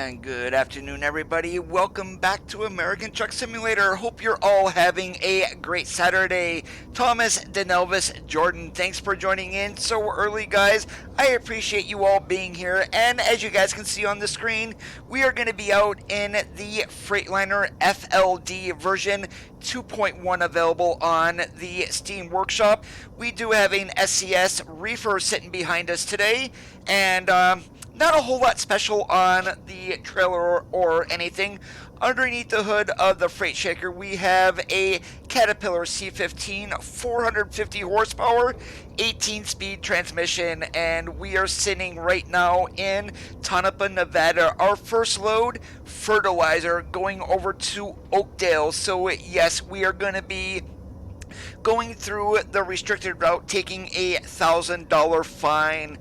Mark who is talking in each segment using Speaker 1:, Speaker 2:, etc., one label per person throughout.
Speaker 1: And good afternoon, everybody. Welcome back to American Truck Simulator. Hope you're all having a great Saturday. Thomas, Denelvis, Jordan, thanks for joining in so early, guys. I appreciate you all being here. And as you guys can see on the screen, we are going to be out in the Freightliner FLD version 2.1 available on the Steam Workshop. We do have an SCS reefer sitting behind us today, and not a whole lot special on the trailer or anything. Underneath the hood of the Freight Shaker, we have a Caterpillar C15, 450 horsepower, 18-speed transmission, and we are sitting right now in Tonopah, Nevada. Our first load, fertilizer, going over to Oakdale. So yes, we are going to be going through the restricted route, taking a $1,000 fine.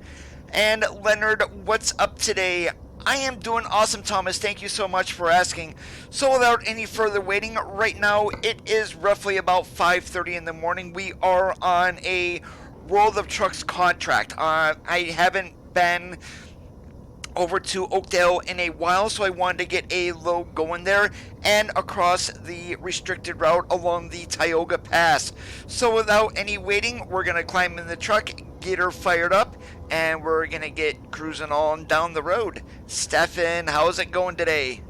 Speaker 1: And Leonard, what's up today? I am doing awesome, Thomas. Thank you so much for asking. So without any further waiting, right now it is roughly about 5:30 in the morning. We are on a World of Trucks contract. I haven't been over to Oakdale in a while, so I wanted to get a load going there and across the restricted route along the Tioga Pass. So without any waiting, we're going to climb in the truck, get her fired up, and we're going to get cruising on down the road. Stefan, how's it going today?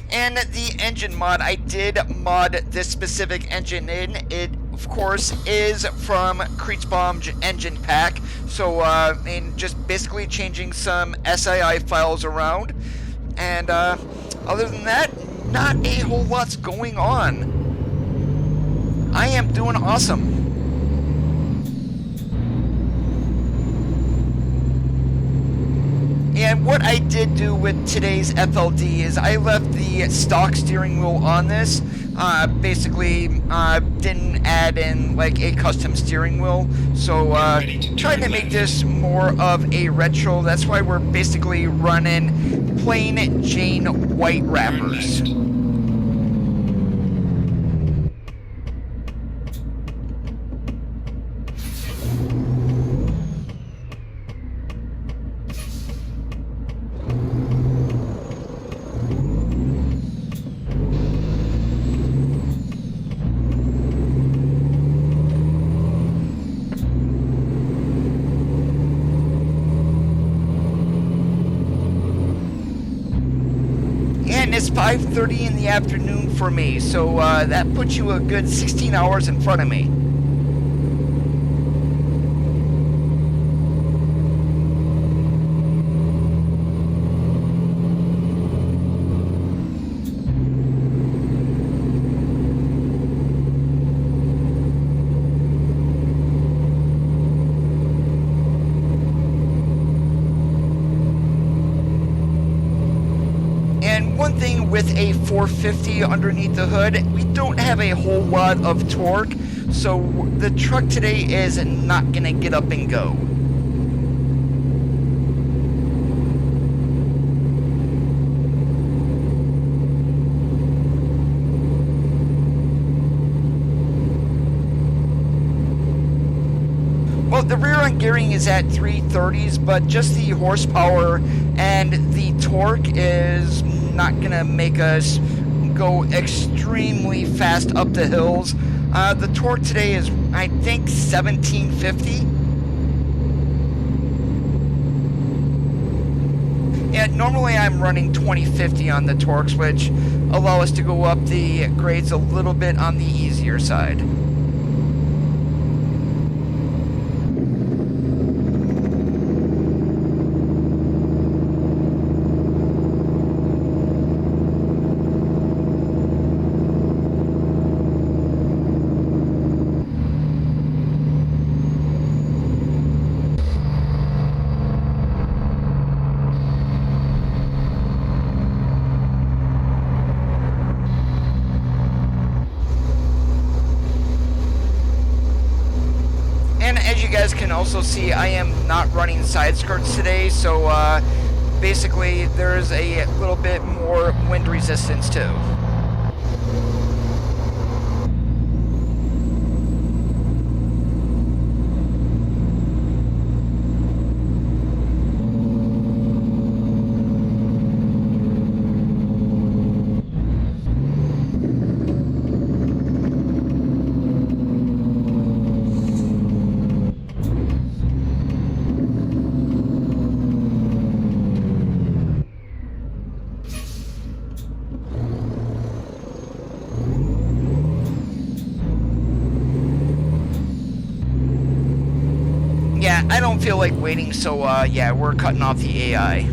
Speaker 1: And the engine mod, I did mod this specific engine in. It, of course, is from Kritzbaum's engine pack. So, and just basically changing some SII files around. And other than that, not a whole lot's going on. I am doing awesome. And what I did do with today's FLD is I left the stock steering wheel on this. Basically, didn't add in like a custom steering wheel. So trying to make this more of a retro. That's why we're basically running plain Jane white wrappers. It's 5:30 in the afternoon for me, so that puts you a good 16 hours in front of me. With a 450 underneath the hood, we don't have a whole lot of torque, so the truck today is not gonna get up and go. Well, the rear end gearing is at 330s, but just the horsepower and the torque is not gonna make us go extremely fast up the hills. The torque today is, I think, 1750. Yeah, normally I'm running 2050 on the torques, which allow us to go up the grades a little bit on the easier side. Can also see I am not running side skirts today, so basically there's a little bit more wind resistance too. feel like waiting, so yeah, we're cutting off the AI.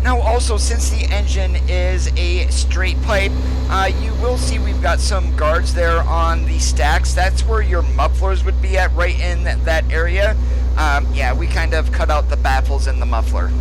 Speaker 1: Now also, since the engine is a straight pipe, you will see we've got some guards there on the stacks. That's where your mufflers would be at, right in that area. Yeah, we kind of cut out the baffles in the muffler.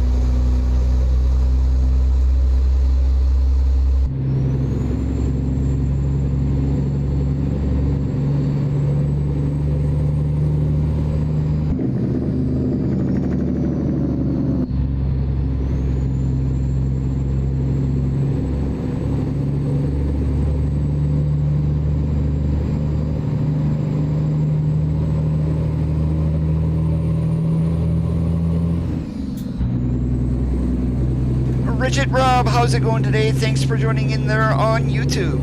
Speaker 1: Rigid Rob, how's it going today? Thanks for joining in there on YouTube.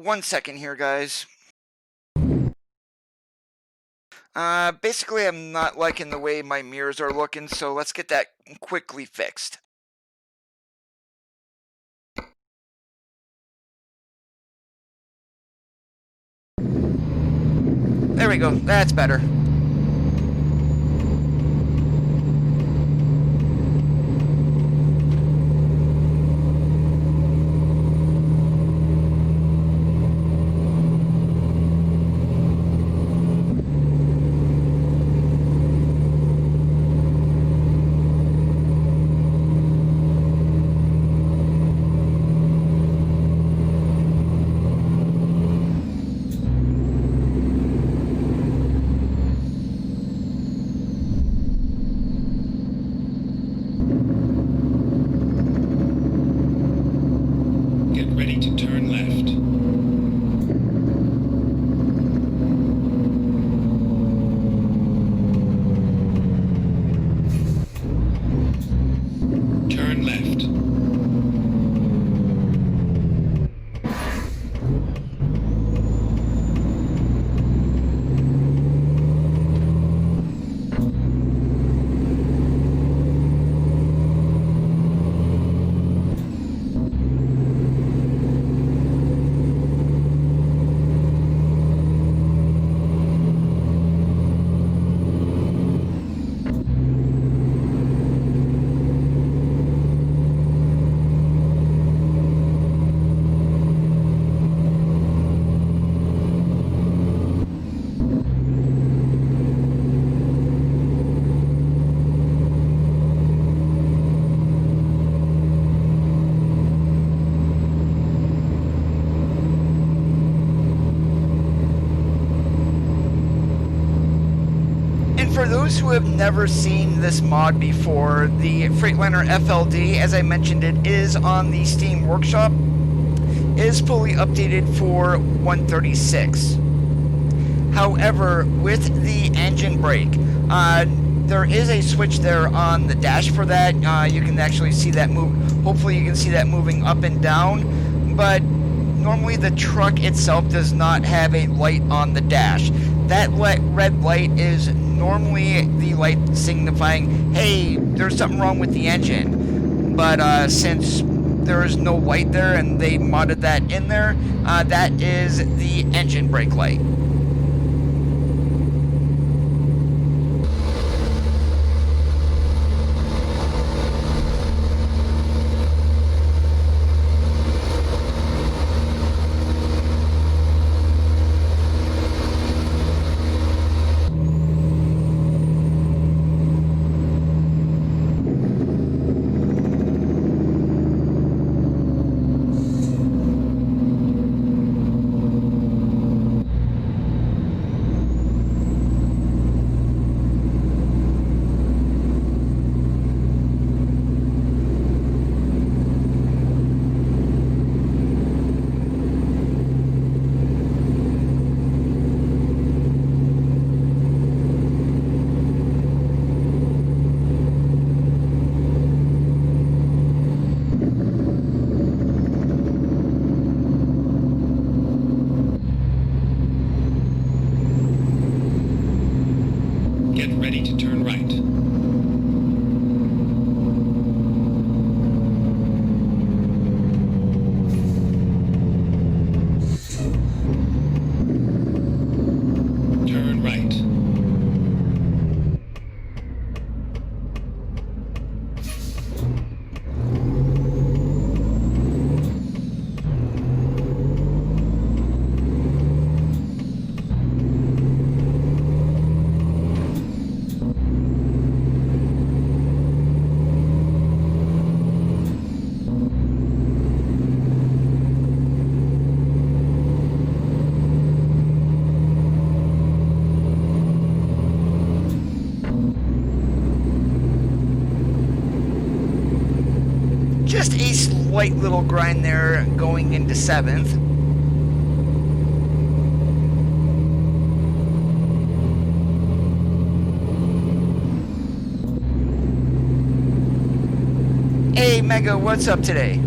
Speaker 1: 1 second here, guys. Basically, I'm not liking the way my mirrors are looking, so let's get that quickly fixed. There we go, that's better. For those who have never seen this mod before, the Freightliner FLD, as I mentioned, it is on the Steam Workshop, is fully updated for 136. However, with the engine brake, there is a switch there on the dash for that. You can actually see that move. Hopefully you can see that moving up and down, but normally the truck itself does not have a light on the dash. That red light is normally the light signifying, hey, there's something wrong with the engine. But since there is no light there and they modded that in there, that is the engine brake light.
Speaker 2: Get ready to turn right. Turn right.
Speaker 1: Just a slight little grind there going into 7th. Hey Mega, what's up today?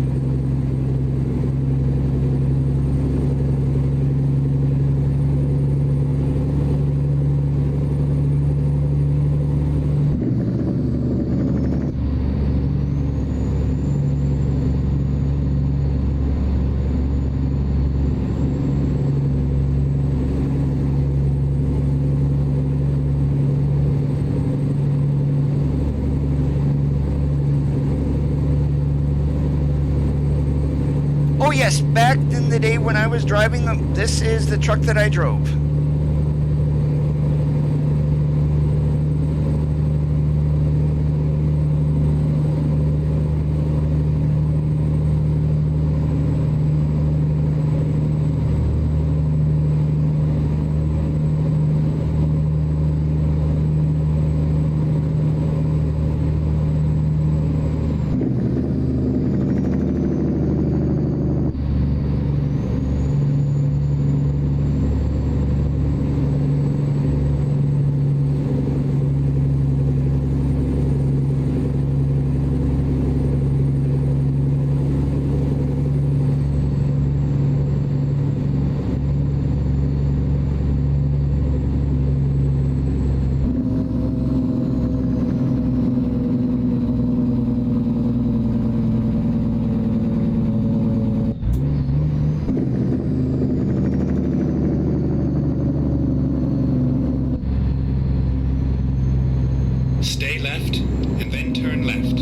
Speaker 1: Oh yes, back in the day when I was driving them, this is the truck that I drove.
Speaker 2: Stay left, and then turn left.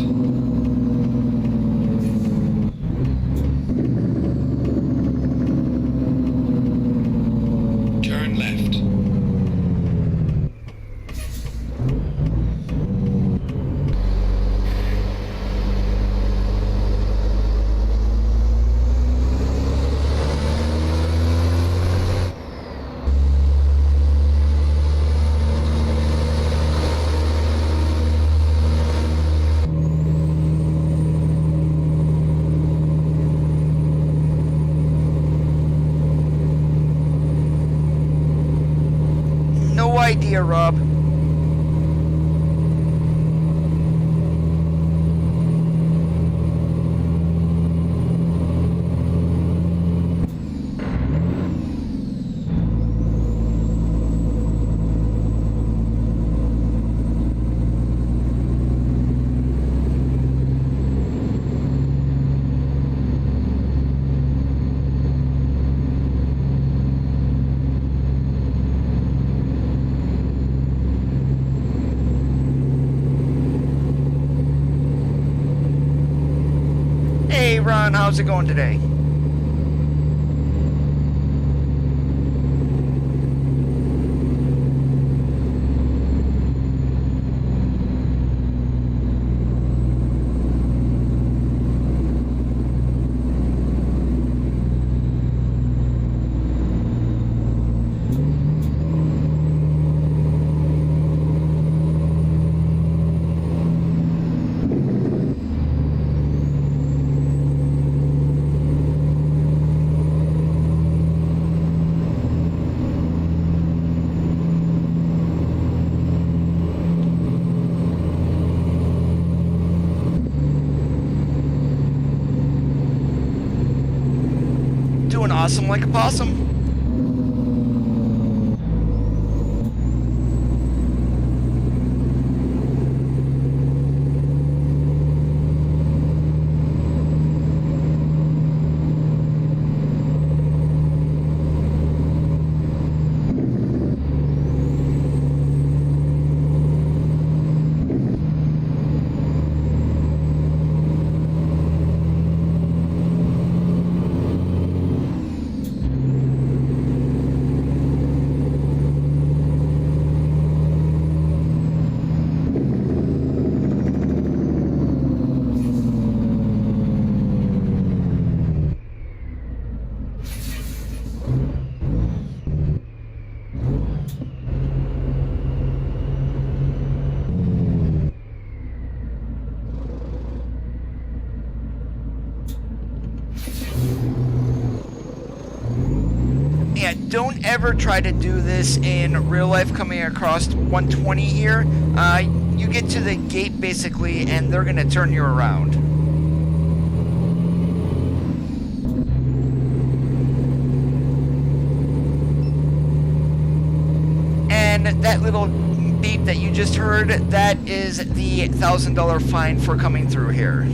Speaker 2: Turn left.
Speaker 1: No idea, Rob. Hey Ron, how's it going today? Doing awesome like a possum. yeah, don't ever try to do this in real life coming across 120 here. You get to the gate basically and they're going to turn you around. And that little beep that you just heard, that is the $1,000 fine for coming through here.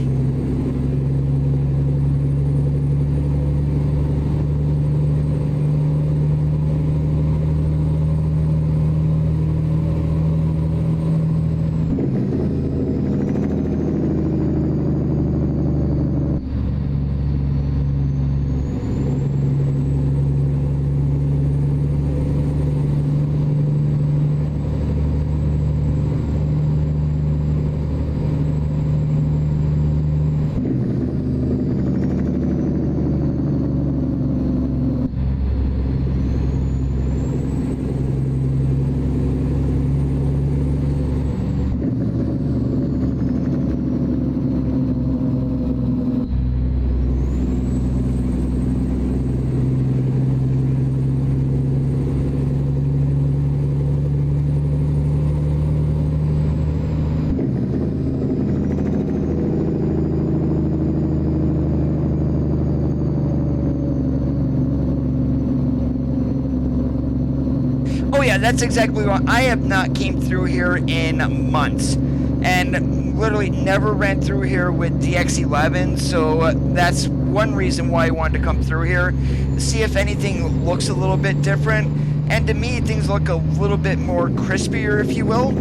Speaker 1: Oh yeah, that's exactly what I have not came through here in months, and literally never ran through here with DX11. So that's one reason why I wanted to come through here, see if anything looks a little bit different. And to me, things look a little bit more crispier, if you will.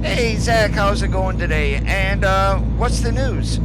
Speaker 1: Hey Zach, how's it going today? And what's the news?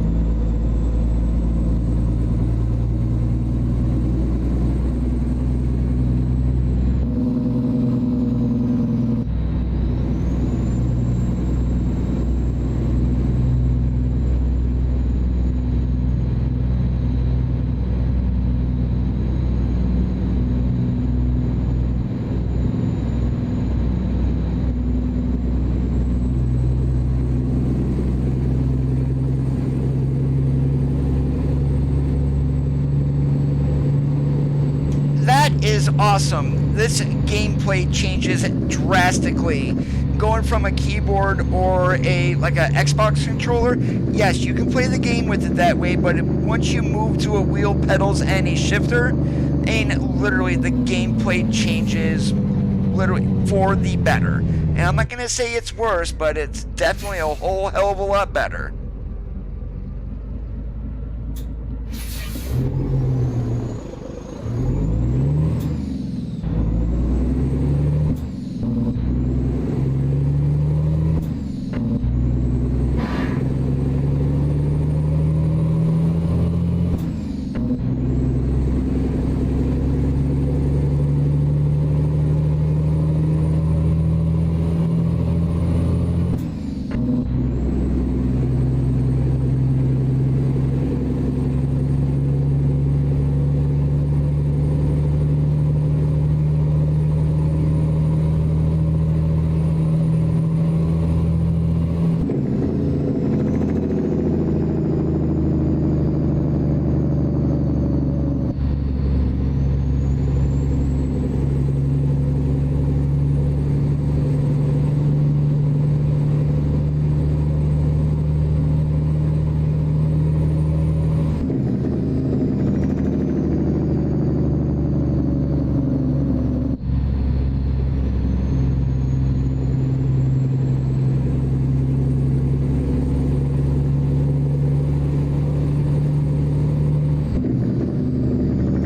Speaker 1: Is awesome. This gameplay changes drastically. Going from a keyboard or a Xbox controller, yes, you can play the game with it that way, but once you move to a wheel, pedals, and a shifter, and literally the gameplay changes literally for the better. And I'm not gonna say it's worse, but it's definitely a whole hell of a lot better.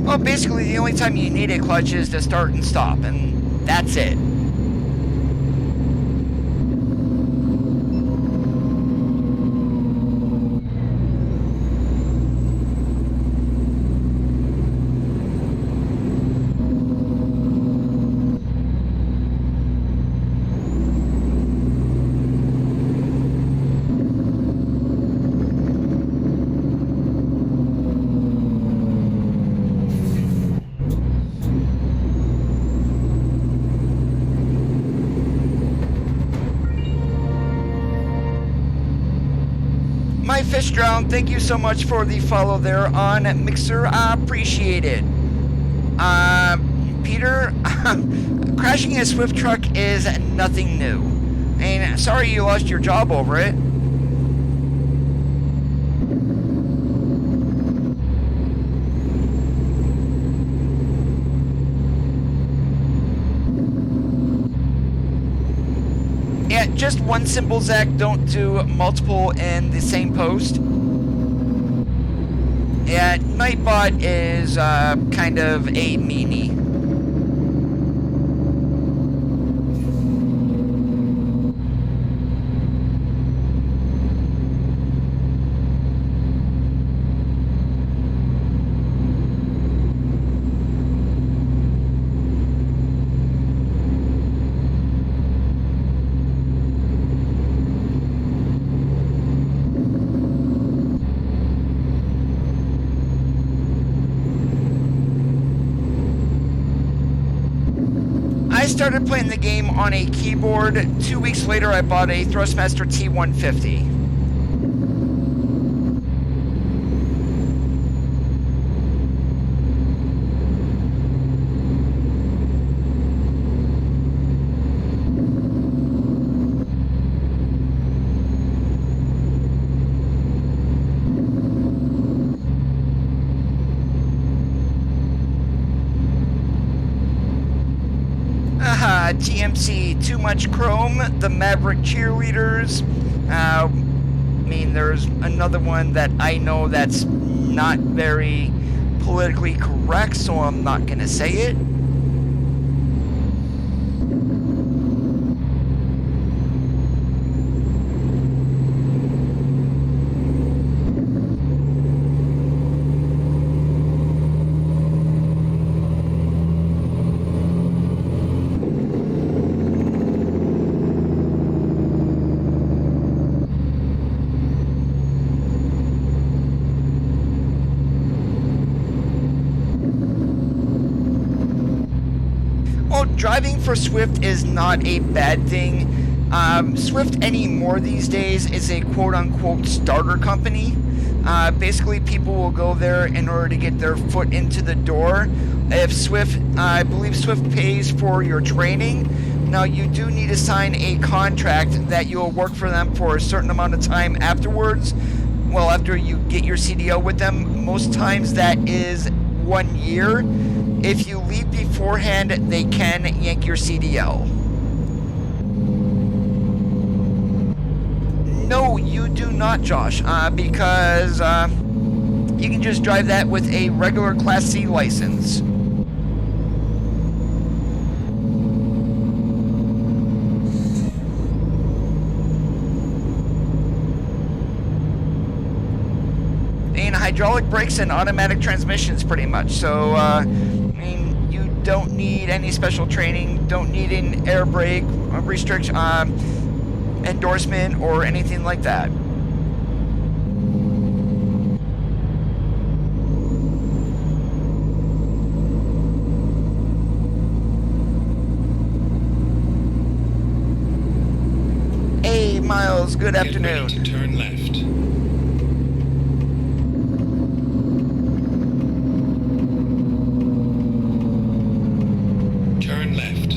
Speaker 1: Well, basically the only time you need a clutch is to start and stop, and that's it. My Fish Drown, thank you so much for the follow there on Mixer. I appreciate it. Peter, crashing a Swift truck is nothing new. And sorry you lost your job over it. Yeah, just one symbol, Zach. Don't do multiple in the same post. Yeah, Nightbot is kind of a meanie. I started playing the game on a keyboard. 2 weeks later, I bought a Thrustmaster T150. GMC, too much chrome, the Maverick cheerleaders. I mean, there's another one that I know that's not very politically correct, so I'm not gonna say it. Driving for Swift is not a bad thing. Swift anymore these days is a quote-unquote starter company. Basically, people will go there in order to get their foot into the door. If Swift, I believe Swift pays for your training. Now, you do need to sign a contract that you will work for them for a certain amount of time afterwards. Well, after you get your CDL with them, most times that is 1 year. If you leave beforehand, they can yank your CDL. No, you do not, Josh, because you can just drive that with a regular Class C license. And hydraulic brakes and automatic transmissions, pretty much. So, I mean, you don't need any special training, don't need an air brake restriction, endorsement, or anything like that. Hey, Miles, good afternoon.
Speaker 2: Get ready to turn left. Turn left.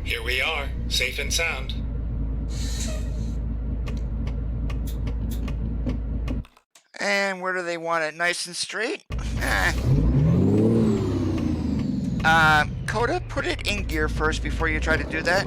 Speaker 2: Here we are, safe and sound.
Speaker 1: And where do they want it? Nice and straight? Coda, put it in gear first before you try to do that.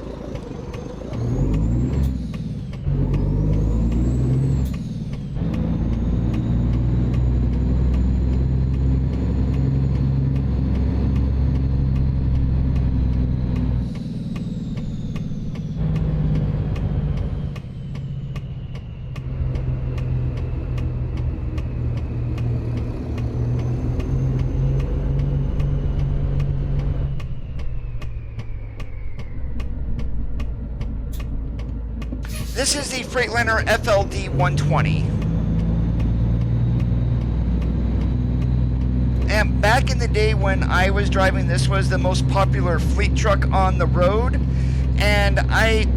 Speaker 1: This is the Freightliner FLD 120. And back in the day when I was driving, this was the most popular fleet truck on the road. And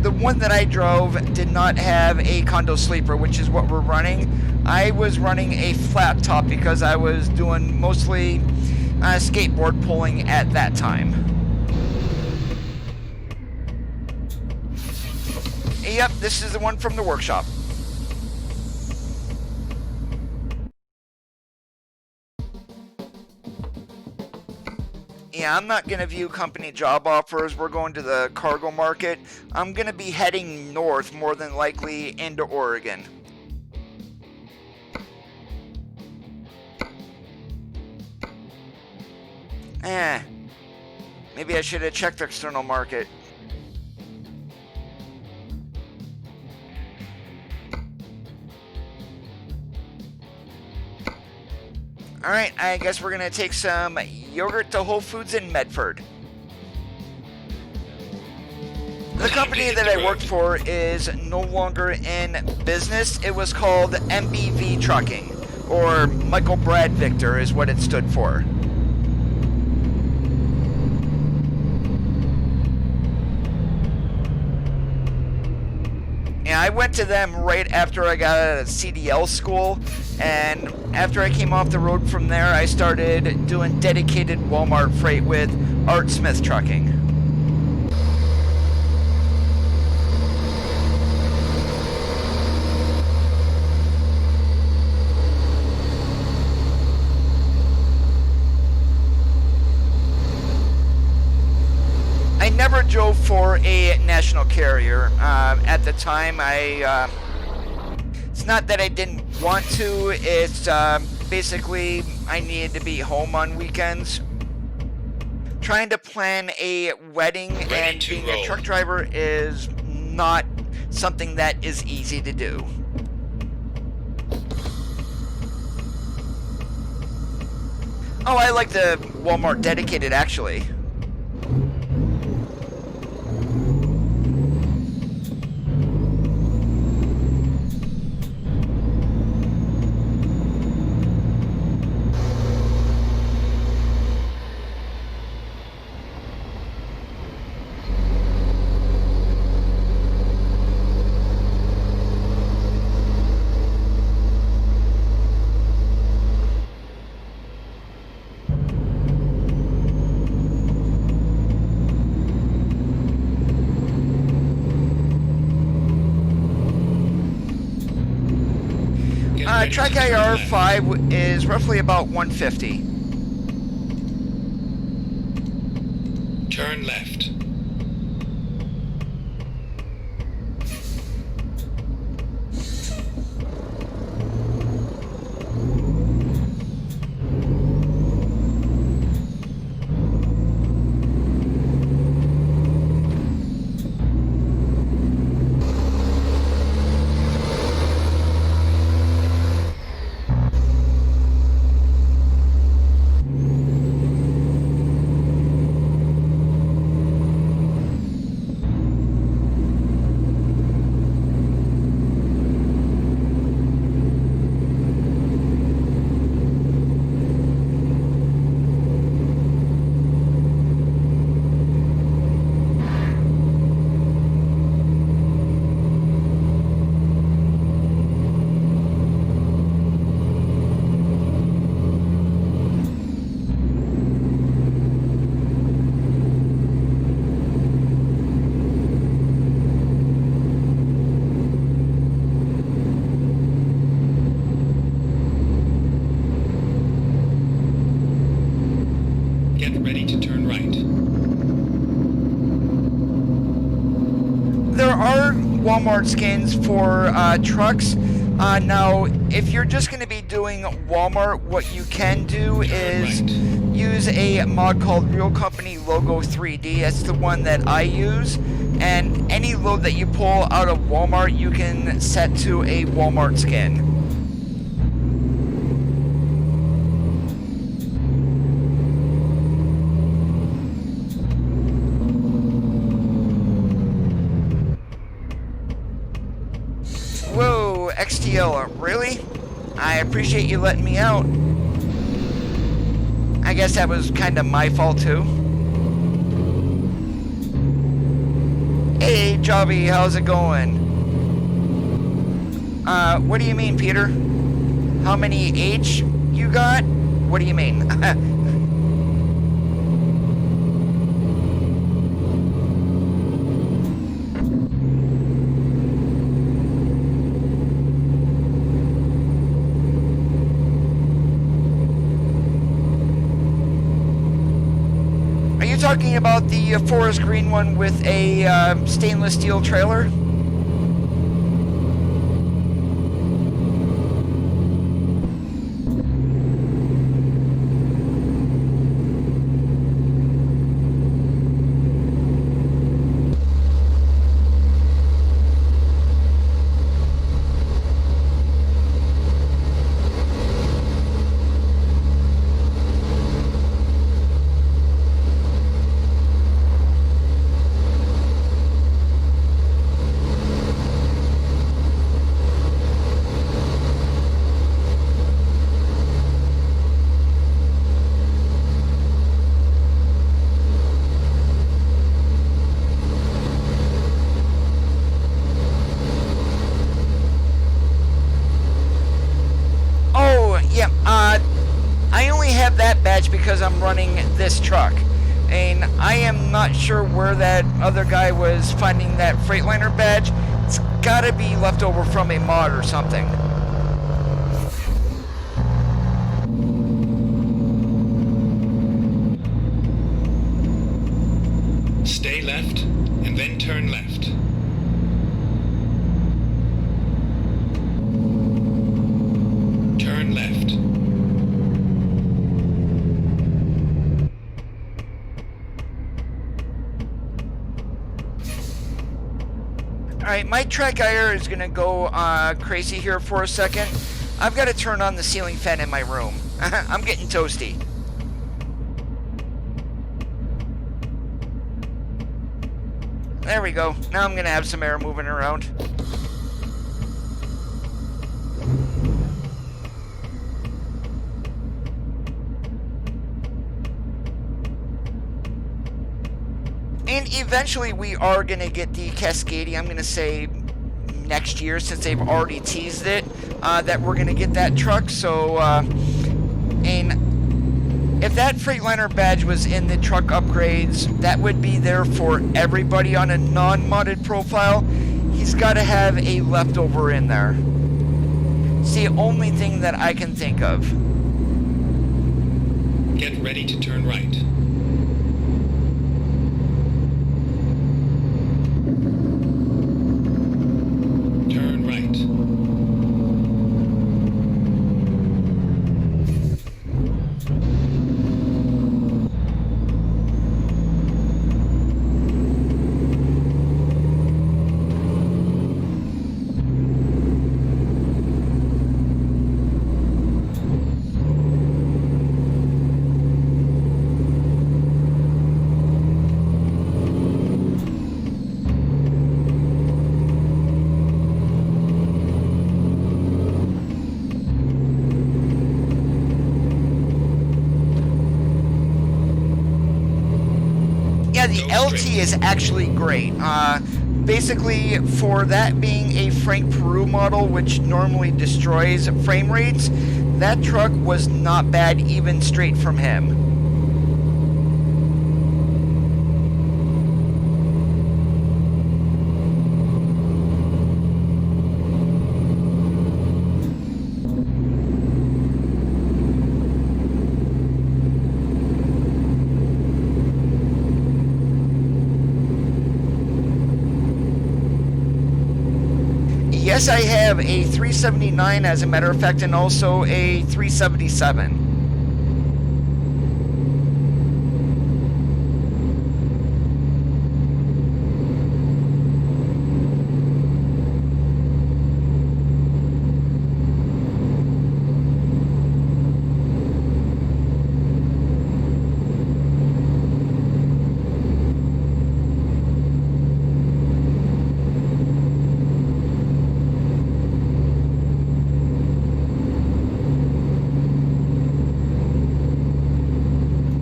Speaker 1: the one that I drove did not have a condo sleeper, which is what we're running. I was running a flat top because I was doing mostly skateboard pulling at that time. Yep, this is the one from the workshop. Yeah, I'm not going to view company job offers. We're going to the cargo market. I'm going to be heading north, more than likely into Oregon. Maybe I should have checked the external market. Alright, I guess we're going to take some yogurt to Whole Foods in Medford. The company that I worked for is no longer in business. It was called MBV Trucking, or Michael Brad Victor is what it stood for. Yeah, I went to them right after I got out of CDL school, and after I came off the road from there, I started doing dedicated Walmart freight with Art Smith Trucking. I never drove for a national carrier. At the time, it's not that I didn't want to, it's basically I needed to be home on weekends. Trying to plan a wedding and being a truck driver is not something that is easy to do. Oh, I like the Walmart dedicated actually. TrackIR 5 is roughly about 150.
Speaker 2: Turn left.
Speaker 1: Walmart skins for trucks. Now, if you're just going to be doing Walmart, what you can do is use a mod called Real Company Logo 3D. That's the one that I use. And any load that you pull out of Walmart, you can set to a Walmart skin. Whoa, XTL, really? I appreciate you letting me out. I guess that was kind of my fault too. Hey, Jobby, how's it going? What do you mean, Peter? How many H you got? What do you mean? Are you talking about the forest green one with a stainless steel trailer? I only have that badge because I'm running this truck. And I am not sure where that other guy was finding that Freightliner badge. It's gotta be left over from a mod or something.
Speaker 2: Stay left, and then turn left. Turn left.
Speaker 1: Alright, my TrackIR is gonna go crazy here for a second. I've got to turn on the ceiling fan in my room. I'm getting toasty. There we go. Now I'm gonna have some air moving around. And eventually we are going to get the Cascadia, I'm going to say next year, since they've already teased it, that we're going to get that truck. So, and if that Freightliner badge was in the truck upgrades, that would be there for everybody on a non-modded profile. He's got to have a leftover in there. It's the only thing that I can think of.
Speaker 2: Get ready to turn right. Turn right.
Speaker 1: The LT is actually great. Basically, for that being a Frank Peru model, which normally destroys frame rates, that truck was not bad even straight from him. Yes, I have a 379 as a matter of fact, and also a 377.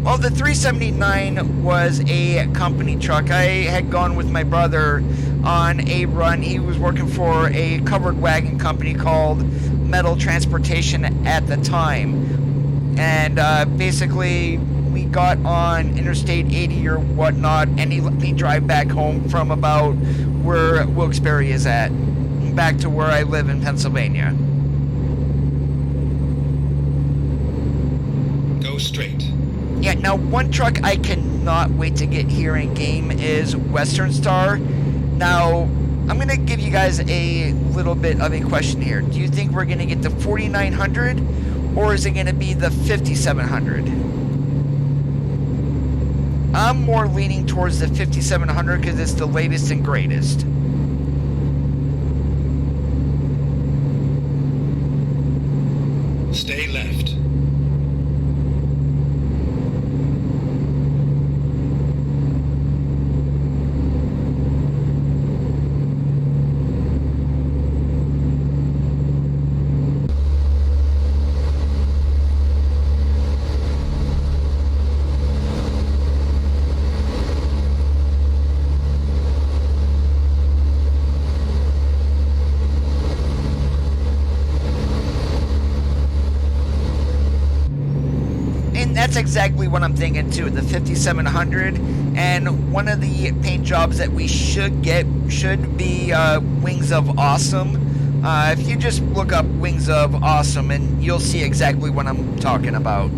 Speaker 1: Well, the 379 was a company truck. I had gone with my brother on a run. He was working for a covered wagon company called Metal Transportation at the time. And basically, we got on Interstate 80 or whatnot, and he let me drive back home from about where Wilkes-Barre is at, back to where I live in Pennsylvania.
Speaker 2: Go straight.
Speaker 1: Yeah, now one truck I cannot wait to get here in game is Western Star. Now, I'm going to give you guys a little bit of a question here. Do you think we're going to get the 4900 or is it going to be the 5700? I'm more leaning towards the 5700 because it's the latest and greatest.
Speaker 2: Stay left.
Speaker 1: That's exactly what I'm thinking too, the 5700. And one of the paint jobs that we should get should be Wings of Awesome. If you just look up Wings of Awesome, and you'll see exactly what I'm talking about.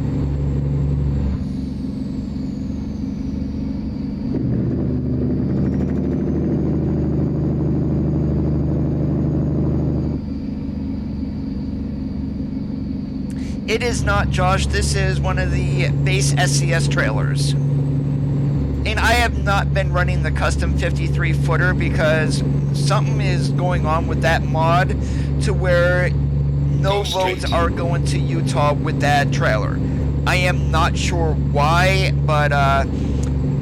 Speaker 1: It is not, Josh. This is one of the base SCS trailers. And I have not been running the custom 53 footer because something is going on with that mod to where no loads are going to Utah with that trailer. I am not sure why, but I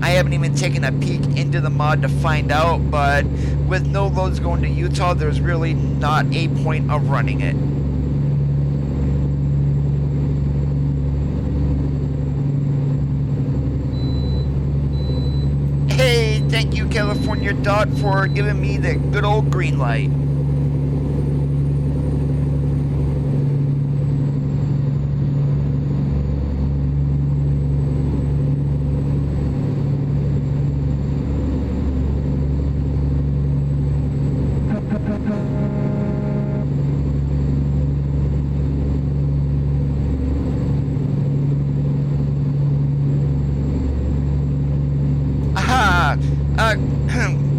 Speaker 1: haven't even taken a peek into the mod to find out. But with no loads going to Utah, there's really not a point of running it. Hey, thank you, California Dot, for giving me the good old green light.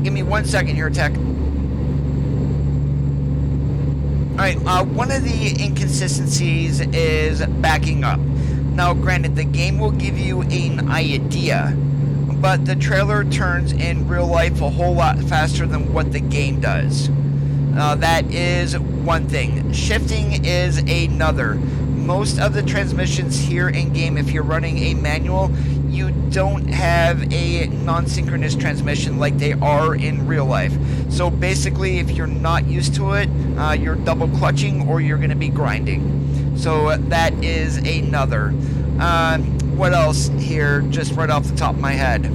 Speaker 1: Give me 1 second here, Tech. Alright, one of the inconsistencies is backing up. Now, granted, the game will give you an idea, but the trailer turns in real life a whole lot faster than what the game does. That is one thing. Shifting is another. Most of the transmissions here in-game, if you're running a manual, you don't have a non-synchronous transmission like they are in real life. So basically, if you're not used to it, you're double clutching or you're going to be grinding. So that is another. What else here, just right off the top of my head?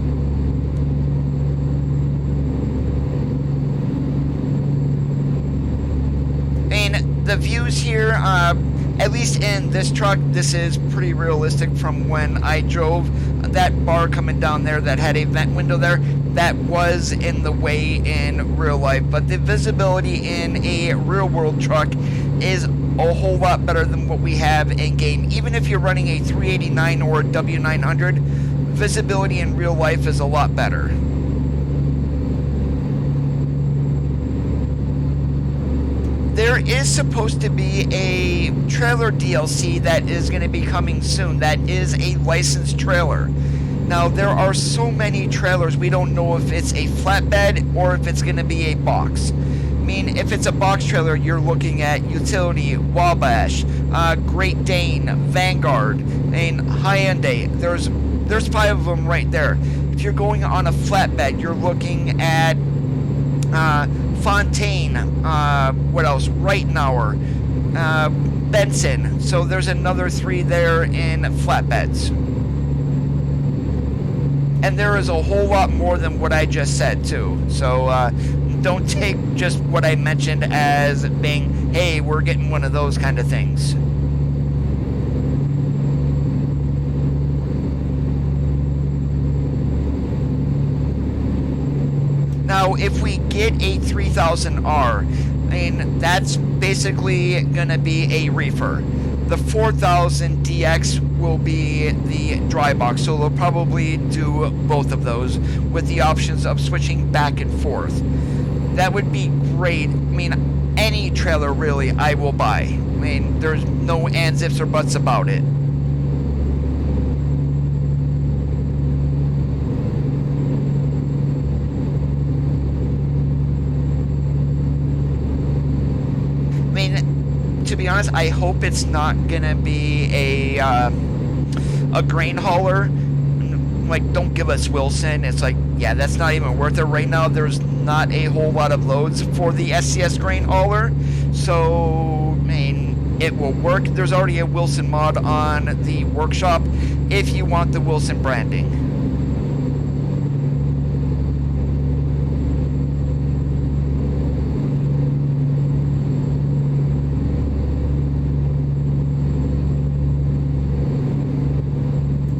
Speaker 1: And the views here, at least in this truck, this is pretty realistic from when I drove. That bar coming down there that had a vent window there, that was in the way in real life. But the visibility in a real world truck is a whole lot better than what we have in game. Even if you're running a 389 or a W900, visibility in real life is a lot better. there is supposed to be a trailer DLC that is going to be coming soon. That is a licensed trailer. Now, there are so many trailers, we don't know if it's a flatbed or if it's going to be a box. I mean, if it's a box trailer, you're looking at Utility, Wabash, Great Dane, Vanguard, and Hyundai. There's 5 of them right there. If you're going on a flatbed, you're looking at Fontaine, what else? Reitenauer, Benson. So there's another 3 there in flatbeds. And there is a whole lot more than what I just said, too. So don't take just what I mentioned as being, hey, we're getting one of those kind of things. Now, if we get a 3000R, I mean, that's basically going to be a reefer. The 4000 DX will be the dry box, so they'll probably do both of those with the options of switching back and forth. That would be great. I mean, any trailer really I will buy. I mean, there's no ands, ifs, or buts about it. To be honest, I hope it's not gonna be a grain hauler. Like, don't give us Wilson. It's like, yeah, that's not even worth it right now. There's not a whole lot of loads for the SCS grain hauler, so I mean, it will work. There's already a Wilson mod on the workshop if you want the Wilson branding.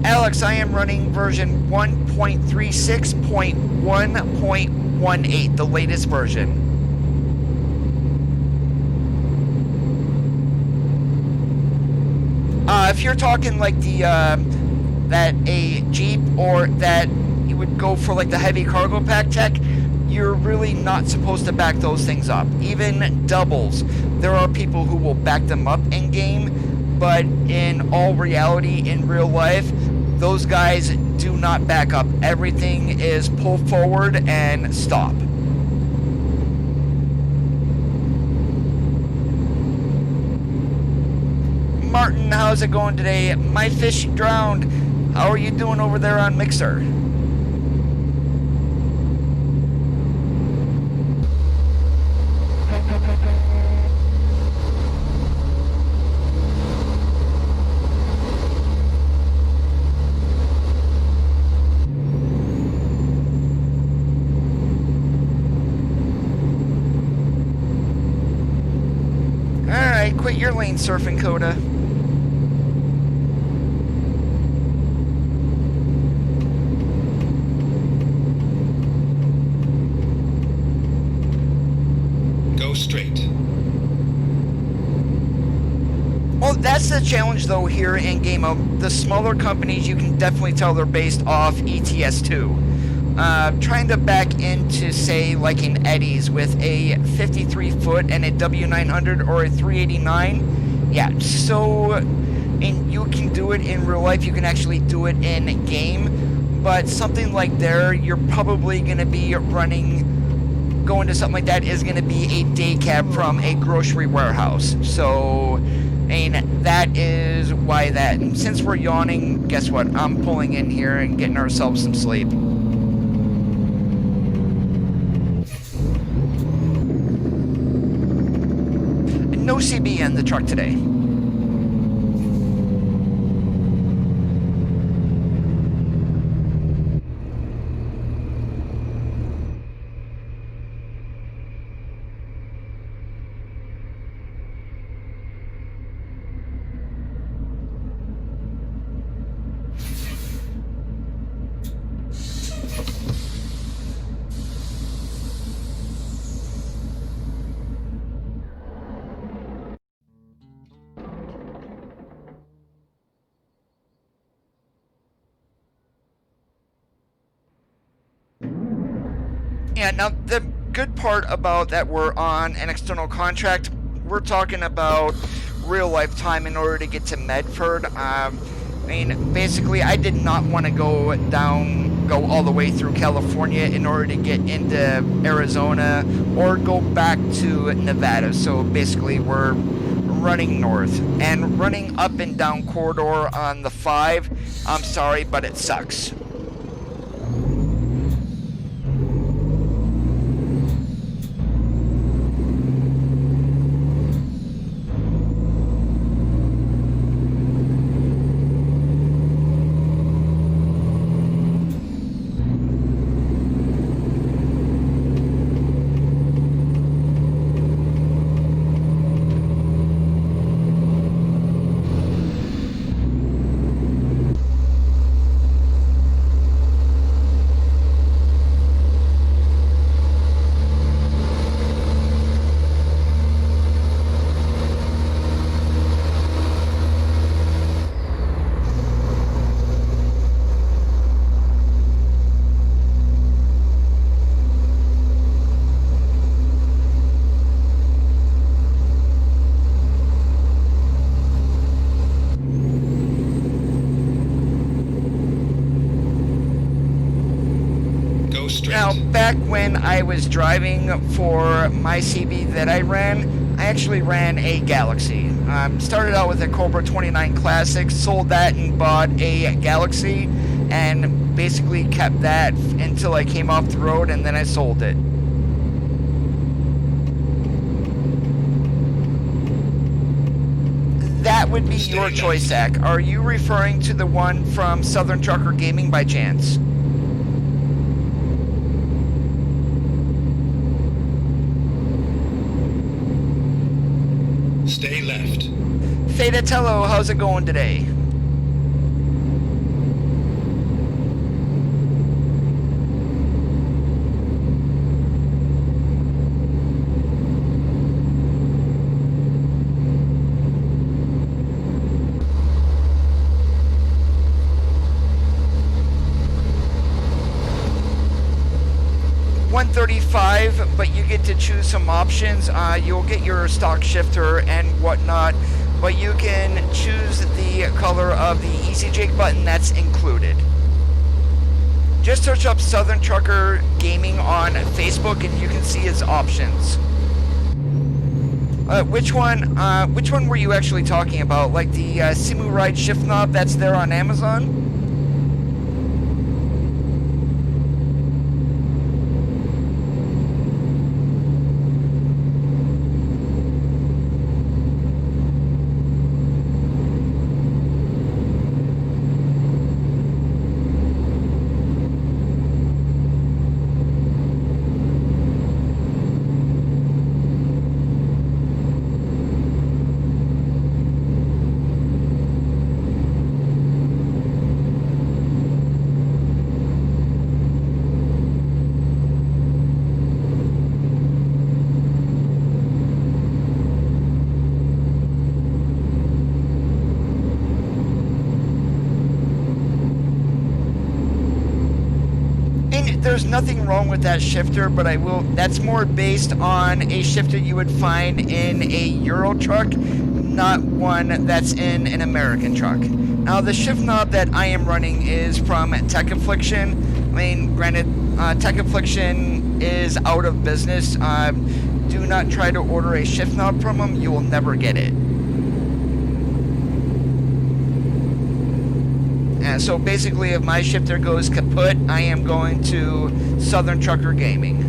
Speaker 1: Alex, I am running version 1.36.1.18, the latest version. If you're talking like the that a Jeep or that you would go for like the heavy cargo pack tech, you're really not supposed to back those things up. Even doubles, there are people who will back them up in game, but in all reality, in real life, those guys do not back up. Everything is pull forward and stop. Martin, how's it going today? My fish drowned. How are you doing over there on Mixer? Quit your lane surfing, Coda.
Speaker 2: Go straight.
Speaker 1: Well, that's the challenge though here in game. The smaller companies, you can definitely tell they're based off ETS2. Trying to back into, say, like an Eddie's with a 53 foot and a W900 or a 389, yeah, so, and you can do it in real life, you can actually do it in game, but something like there, you're probably going to be going to something like that is going to be a day cab from a grocery warehouse, so, and that is why that, and since we're yawning, guess what, I'm pulling in here and getting ourselves some sleep. No CB in the truck today. Yeah, now the good part about that we're on an external contract, we're talking about real life time in order to get to Medford. I mean, basically, I did not want to go all the way through California in order to get into Arizona or go back to Nevada. So basically, we're running north and running up and down corridor on the 5. I'm sorry, but it sucks. Now, back when I was driving for my CB that I ran, I actually ran a Galaxy. Started out with a Cobra 29 Classic, sold that and bought a Galaxy, and basically kept that until I came off the road, and then I sold it. That would be your choice, Zach. Are you referring to the one from Southern Trucker Gaming by chance?
Speaker 2: Stay left.
Speaker 1: Fedatello, how's it going today? $135, but you get to choose some options. You'll get your stock shifter and whatnot, but you can choose the color of the EasyJake button that's included. Just search up Southern Trucker Gaming on Facebook and you can see his options. Which one were you actually talking about? Like the Simu Ride shift knob that's there on Amazon? There's nothing wrong with that shifter, but that's more based on a shifter you would find in a Euro truck, not one that's in an American truck. Now, the shift knob that I am running is from Tech Affliction. I mean, granted, Tech Affliction is out of business. Do not try to order a shift knob from them. You will never get it. So basically, if my shifter goes kaput, I am going to Southern Trucker Gaming.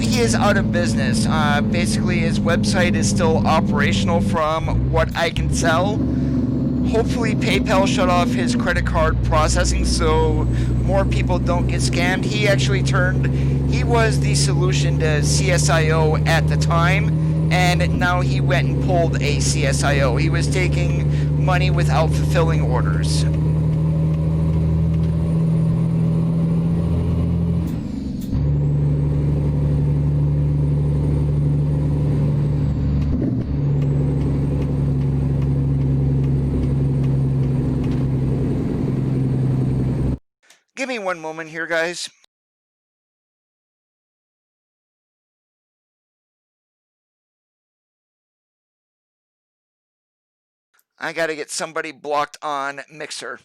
Speaker 1: he is out of business. Basically, his website is still operational from what I can tell. Hopefully, PayPal shut off his credit card processing so more people don't get scammed. He was the solution to CSIO at the time, and now he went and pulled a CSIO. He was taking money without fulfilling orders. Give me one moment here, guys. I gotta get somebody blocked on Mixer.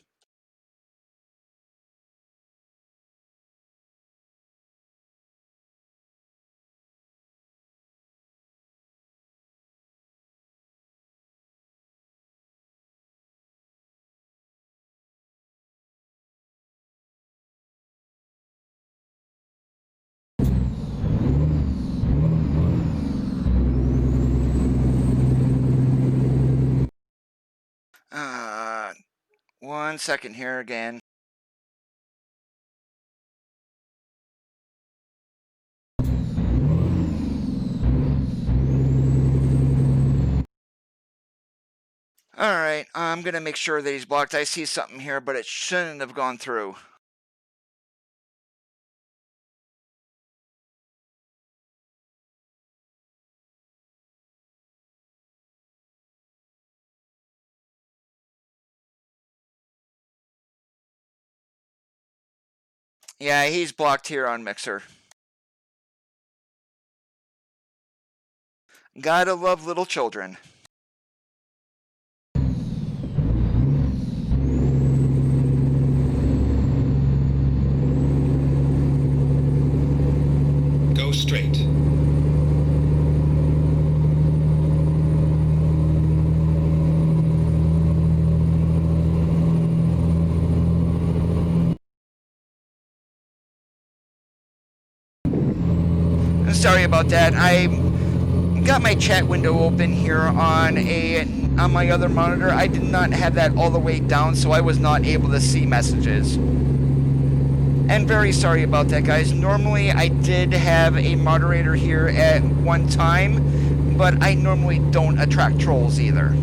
Speaker 1: One second here again. Alright, I'm gonna make sure that he's blocked. I see something here, but it shouldn't have gone through. Yeah, he's blocked here on Mixer. Gotta love little children.
Speaker 2: Go straight.
Speaker 1: Sorry about that. I got my chat window open here on my other monitor. I did not have that all the way down, so I was not able to see messages. And very sorry about that, guys. Normally, I did have a moderator here at one time, but I normally don't attract trolls either.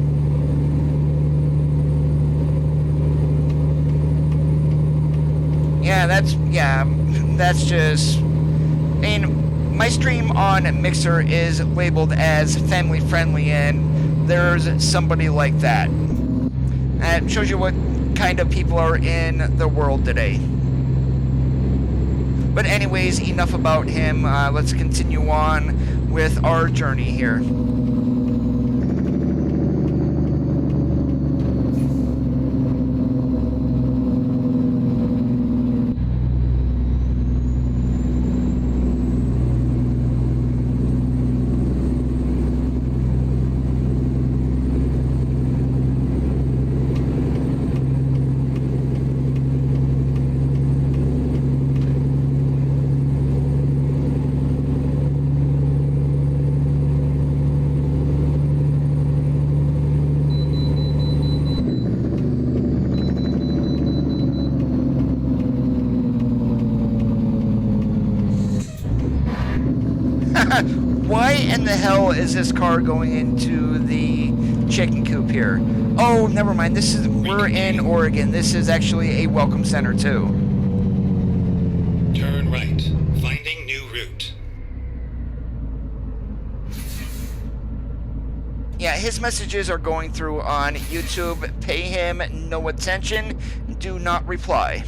Speaker 1: Yeah, that's just... I mean, my stream on Mixer is labeled as family friendly, and there's somebody like that. It shows you what kind of people are in the world today. But anyways, enough about him. Let's continue on with our journey here. Why in the hell is this car going into the chicken coop here? Oh, never mind. We're in Oregon. This is actually a welcome center too.
Speaker 2: Turn right. Finding new route.
Speaker 1: Yeah, his messages are going through on YouTube. Pay him no attention. Do not reply.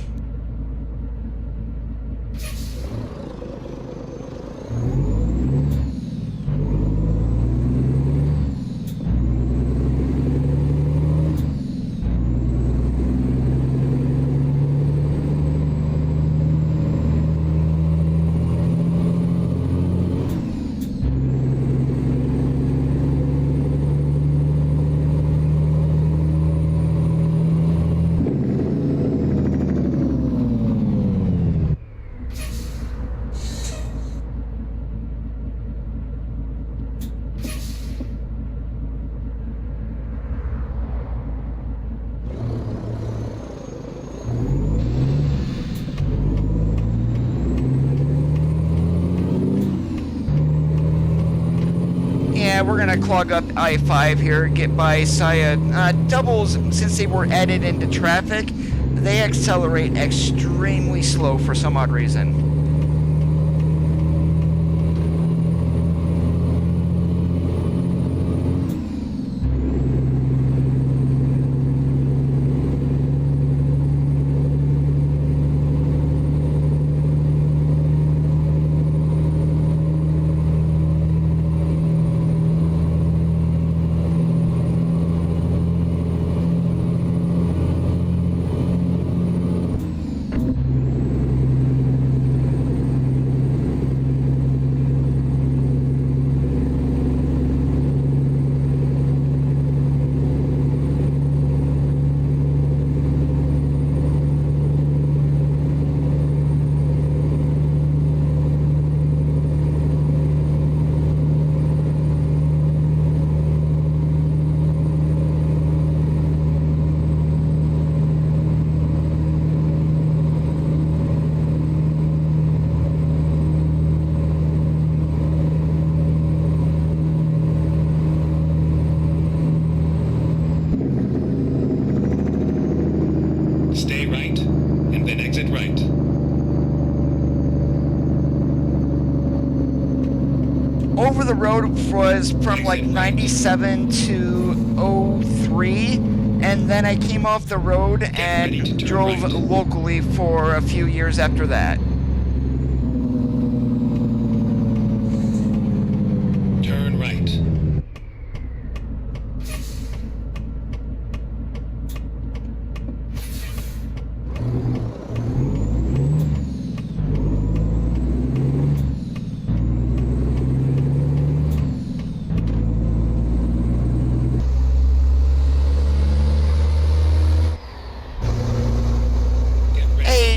Speaker 1: we're gonna clog up I-5 here, get by Saya. Doubles, since they were added into traffic, they accelerate extremely slow for some odd reason.
Speaker 2: Stay right, and then exit right.
Speaker 1: Over the road was from like 97 to 03, and then I came off the road and drove locally for a few years after that.
Speaker 2: Turn right.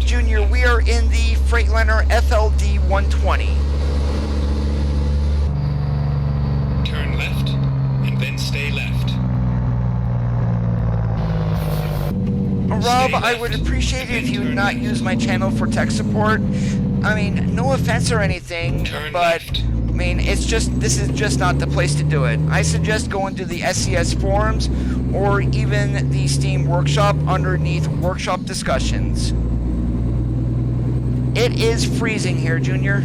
Speaker 1: Junior, we are in the Freightliner FLD 120.
Speaker 2: Turn left, and then stay left.
Speaker 1: Rob, I would appreciate it if you not use my channel for tech support. I mean, no offense or anything, but I mean, this is just not the place to do it. I suggest going to the SCS forums or even the Steam Workshop underneath Workshop Discussions. It is freezing here, Junior.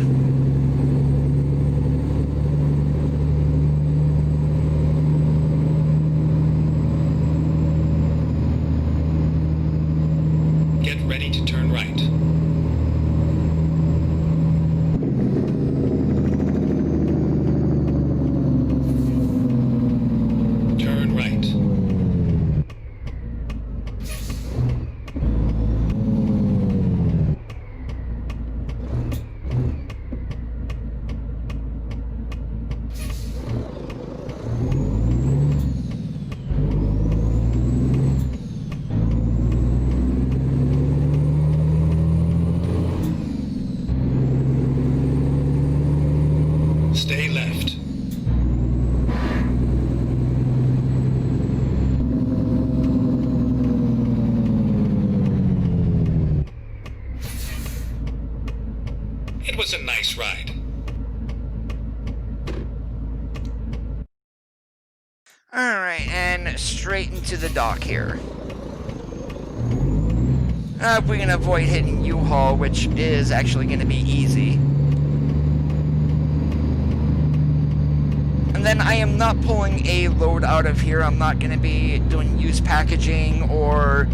Speaker 2: Get ready to turn right. Turn right. Stay left. It was a nice ride.
Speaker 1: Alright, and straight into the dock here. If we can avoid hitting U-Haul, which is actually going to be easy. And then I am not pulling a load out of here. I'm not going to be doing used packaging or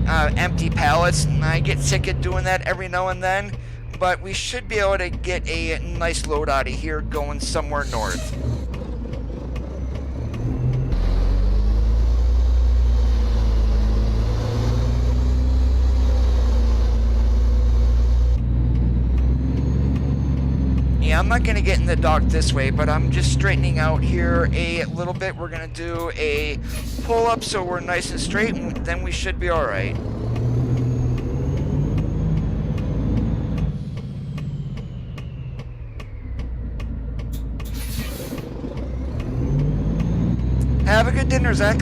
Speaker 1: empty pallets. I get sick of doing that every now and then, but we should be able to get a nice load out of here going somewhere north. Yeah, I'm not going to get in the dock this way, but I'm just straightening out here a little bit. We're going to do a pull-up so we're nice and straight, and then we should be alright. Have a good dinner, Zach.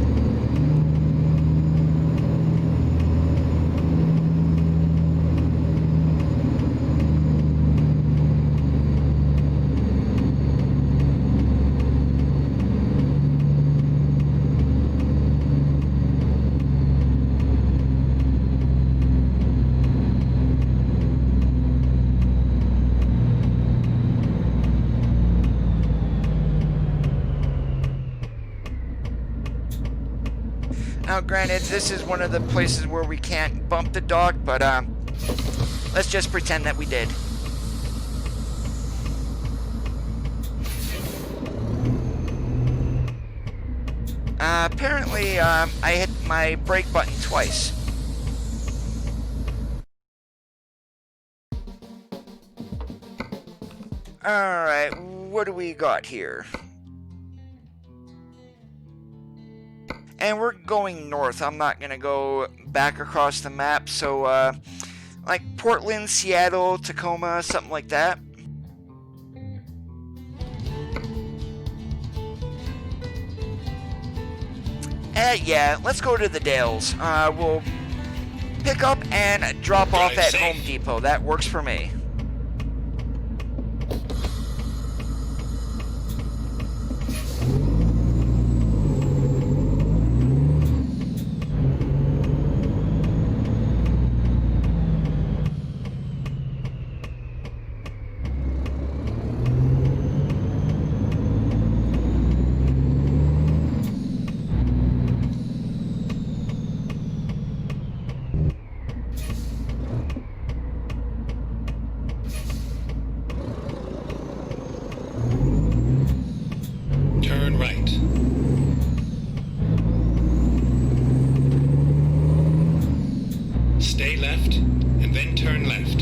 Speaker 1: Now, granted, this is one of the places where we can't bump the dock, but let's just pretend that we did. Apparently, I hit my brake button twice. Alright, what do we got here? And we're going north. I'm not going to go back across the map, so like Portland, Seattle, Tacoma, something like that. Yeah, let's go to the Dales. We'll pick up and drop off at Home Depot. That works for me.
Speaker 2: Turn right. Stay left, and then turn left.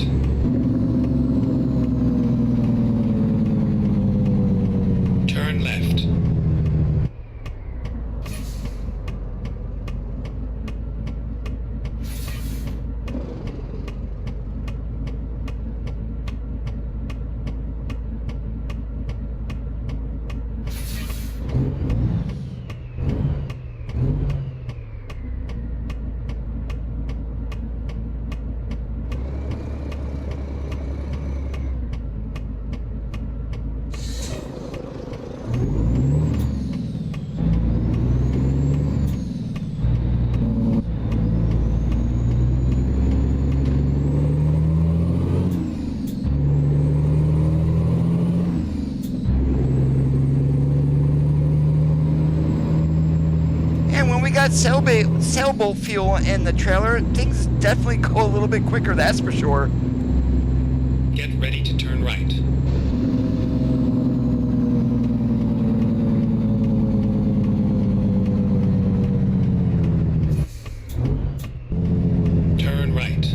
Speaker 2: Turn left.
Speaker 1: Got sailboat fuel in the trailer, things definitely go a little bit quicker, that's for sure.
Speaker 2: Get ready to turn right. Turn right.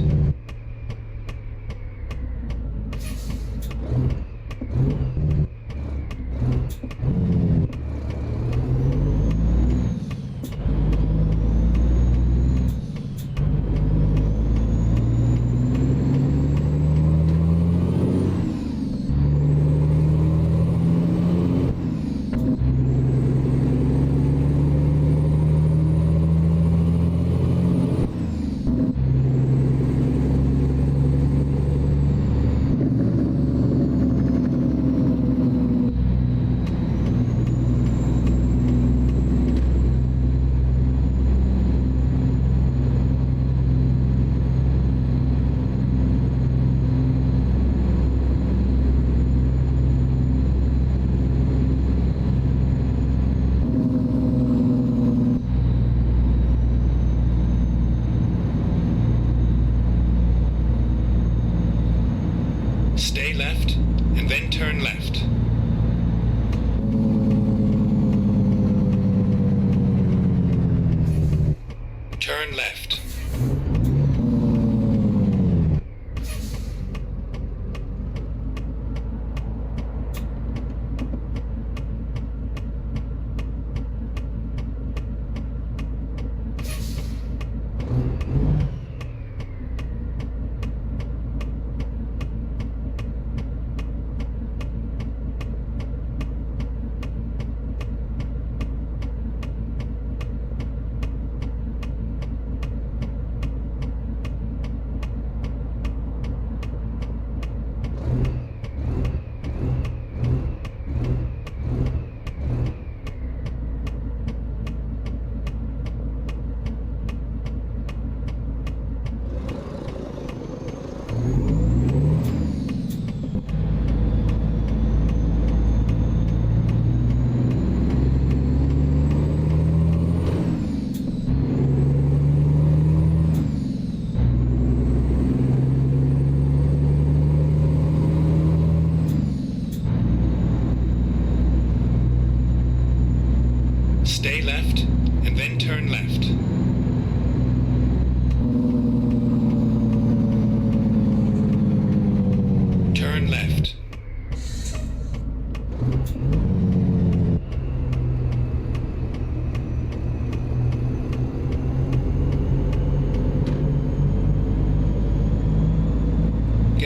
Speaker 2: Stay left, and then turn left. Turn left.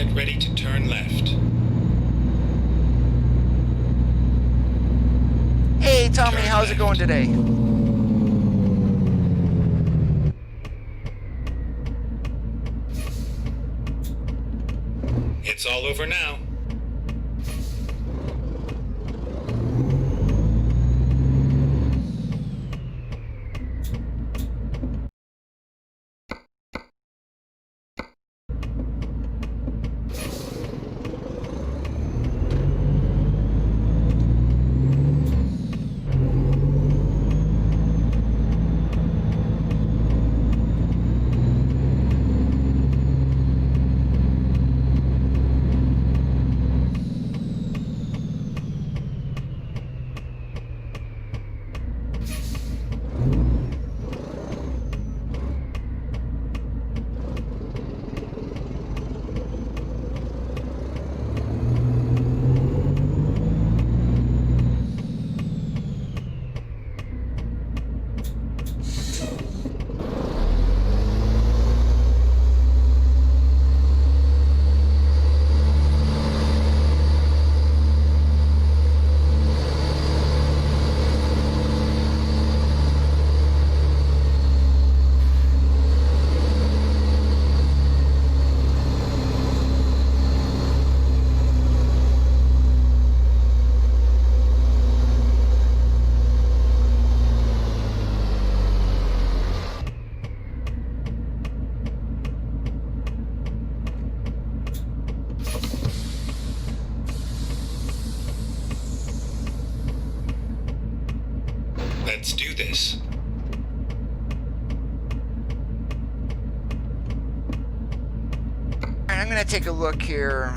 Speaker 2: Get ready to turn left.
Speaker 1: Hey Tommy,
Speaker 2: Turn
Speaker 1: how's it going
Speaker 2: left.
Speaker 1: today?
Speaker 2: It's all over now. Let's do this.
Speaker 1: Alright, I'm gonna take a look here.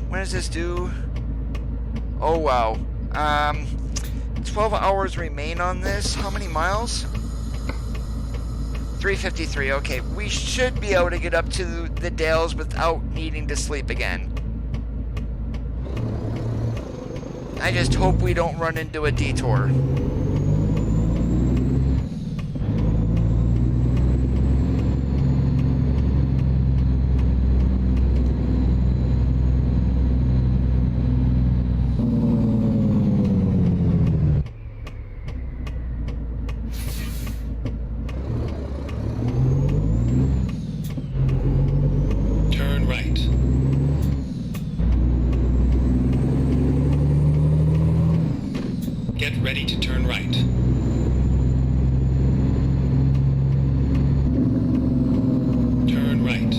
Speaker 1: When does this due? Oh wow. 12 hours remain on this. How many miles? 353. Okay, we should be able to get up to the Dales without needing to sleep again. I just hope we don't run into a detour.
Speaker 2: Turn right. Get ready to turn right. Turn right.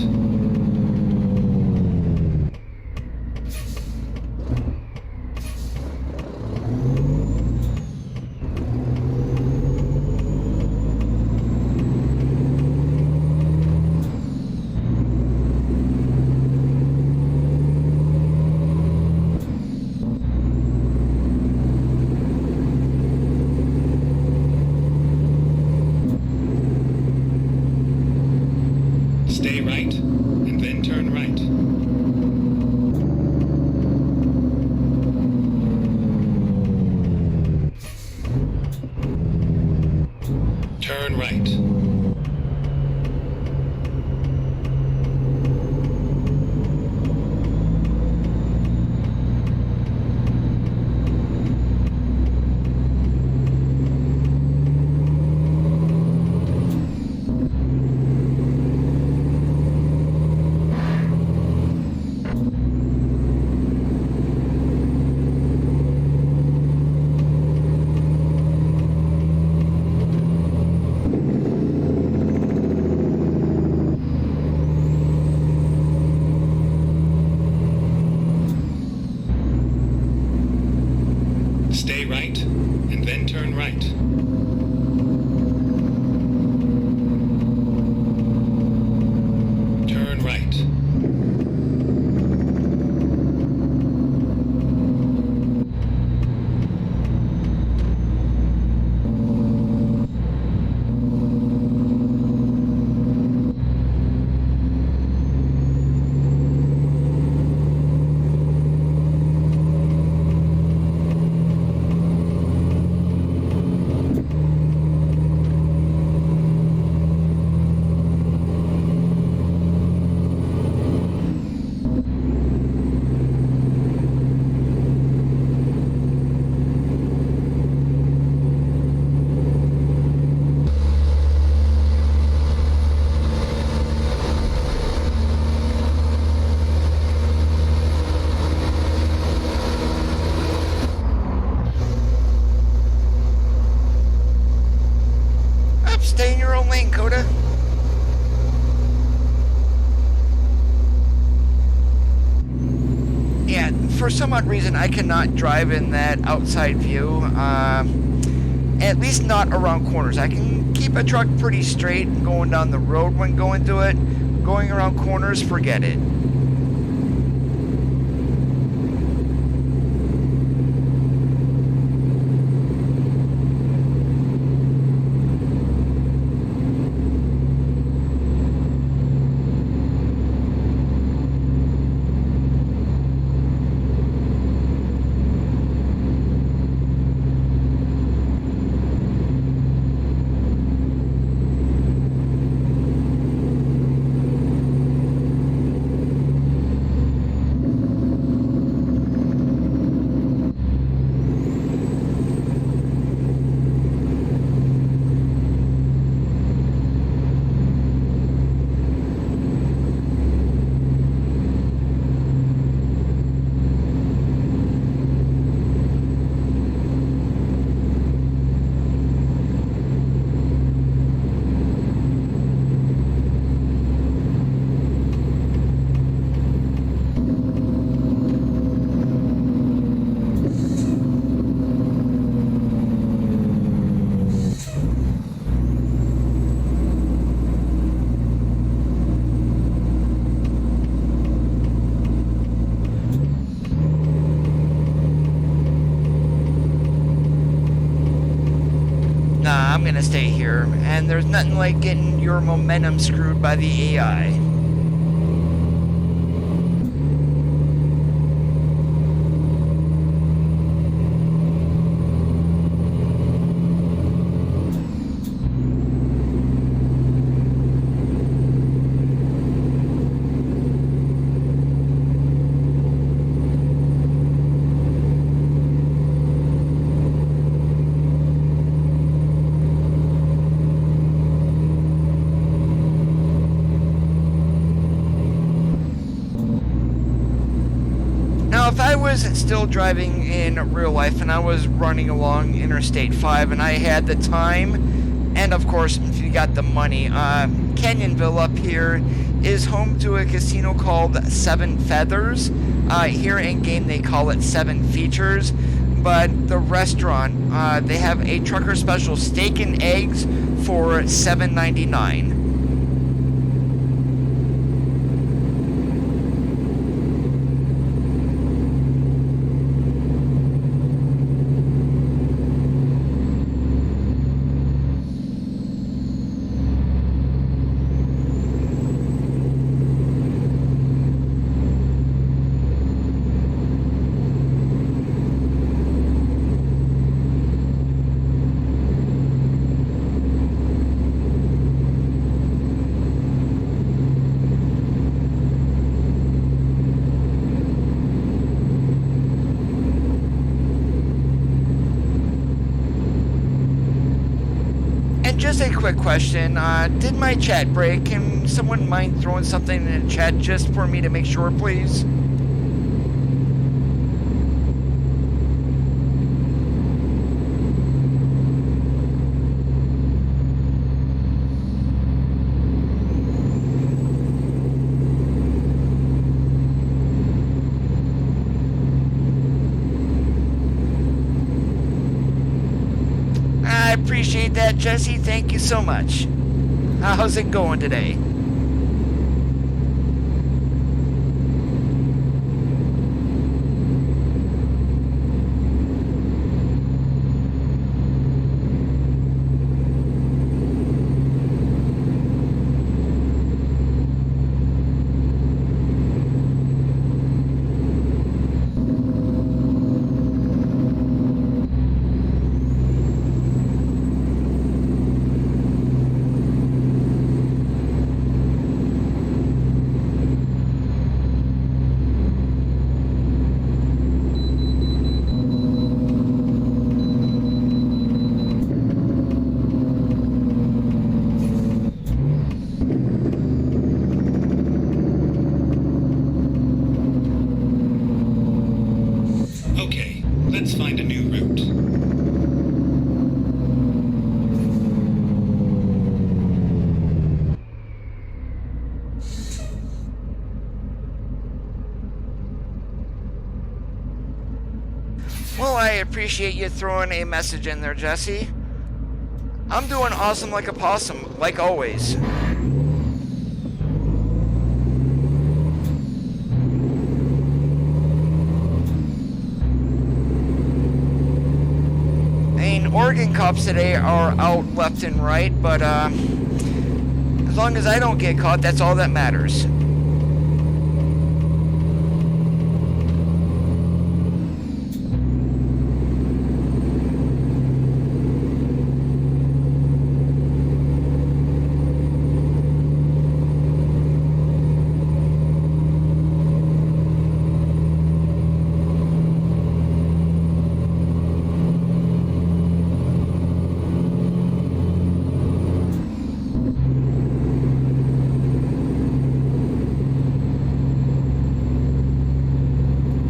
Speaker 2: Stay right, and then turn right. Turn right.
Speaker 1: some odd reason I cannot drive in that outside view, at least not around corners. I can keep a truck pretty straight going down the road when going to it. Going around corners, forget it. I'm gonna stay here, and there's nothing like getting your momentum screwed by the AI. If I was still driving in real life and I was running along Interstate 5 and I had the time, and of course if you got the money, Canyonville up here is home to a casino called Seven Feathers. Here in game they call it Seven Features, but the restaurant, they have a trucker special steak and eggs for $7.99. Just a quick question, did my chat break? Can someone mind throwing something in the chat just for me to make sure, please? Appreciate that, Jesse. Thank you so much. How's it going today? Well, I appreciate you throwing a message in there, Jesse. I'm doing awesome like a possum, like always. I mean, Oregon cops today are out left and right, but as long as I don't get caught, that's all that matters.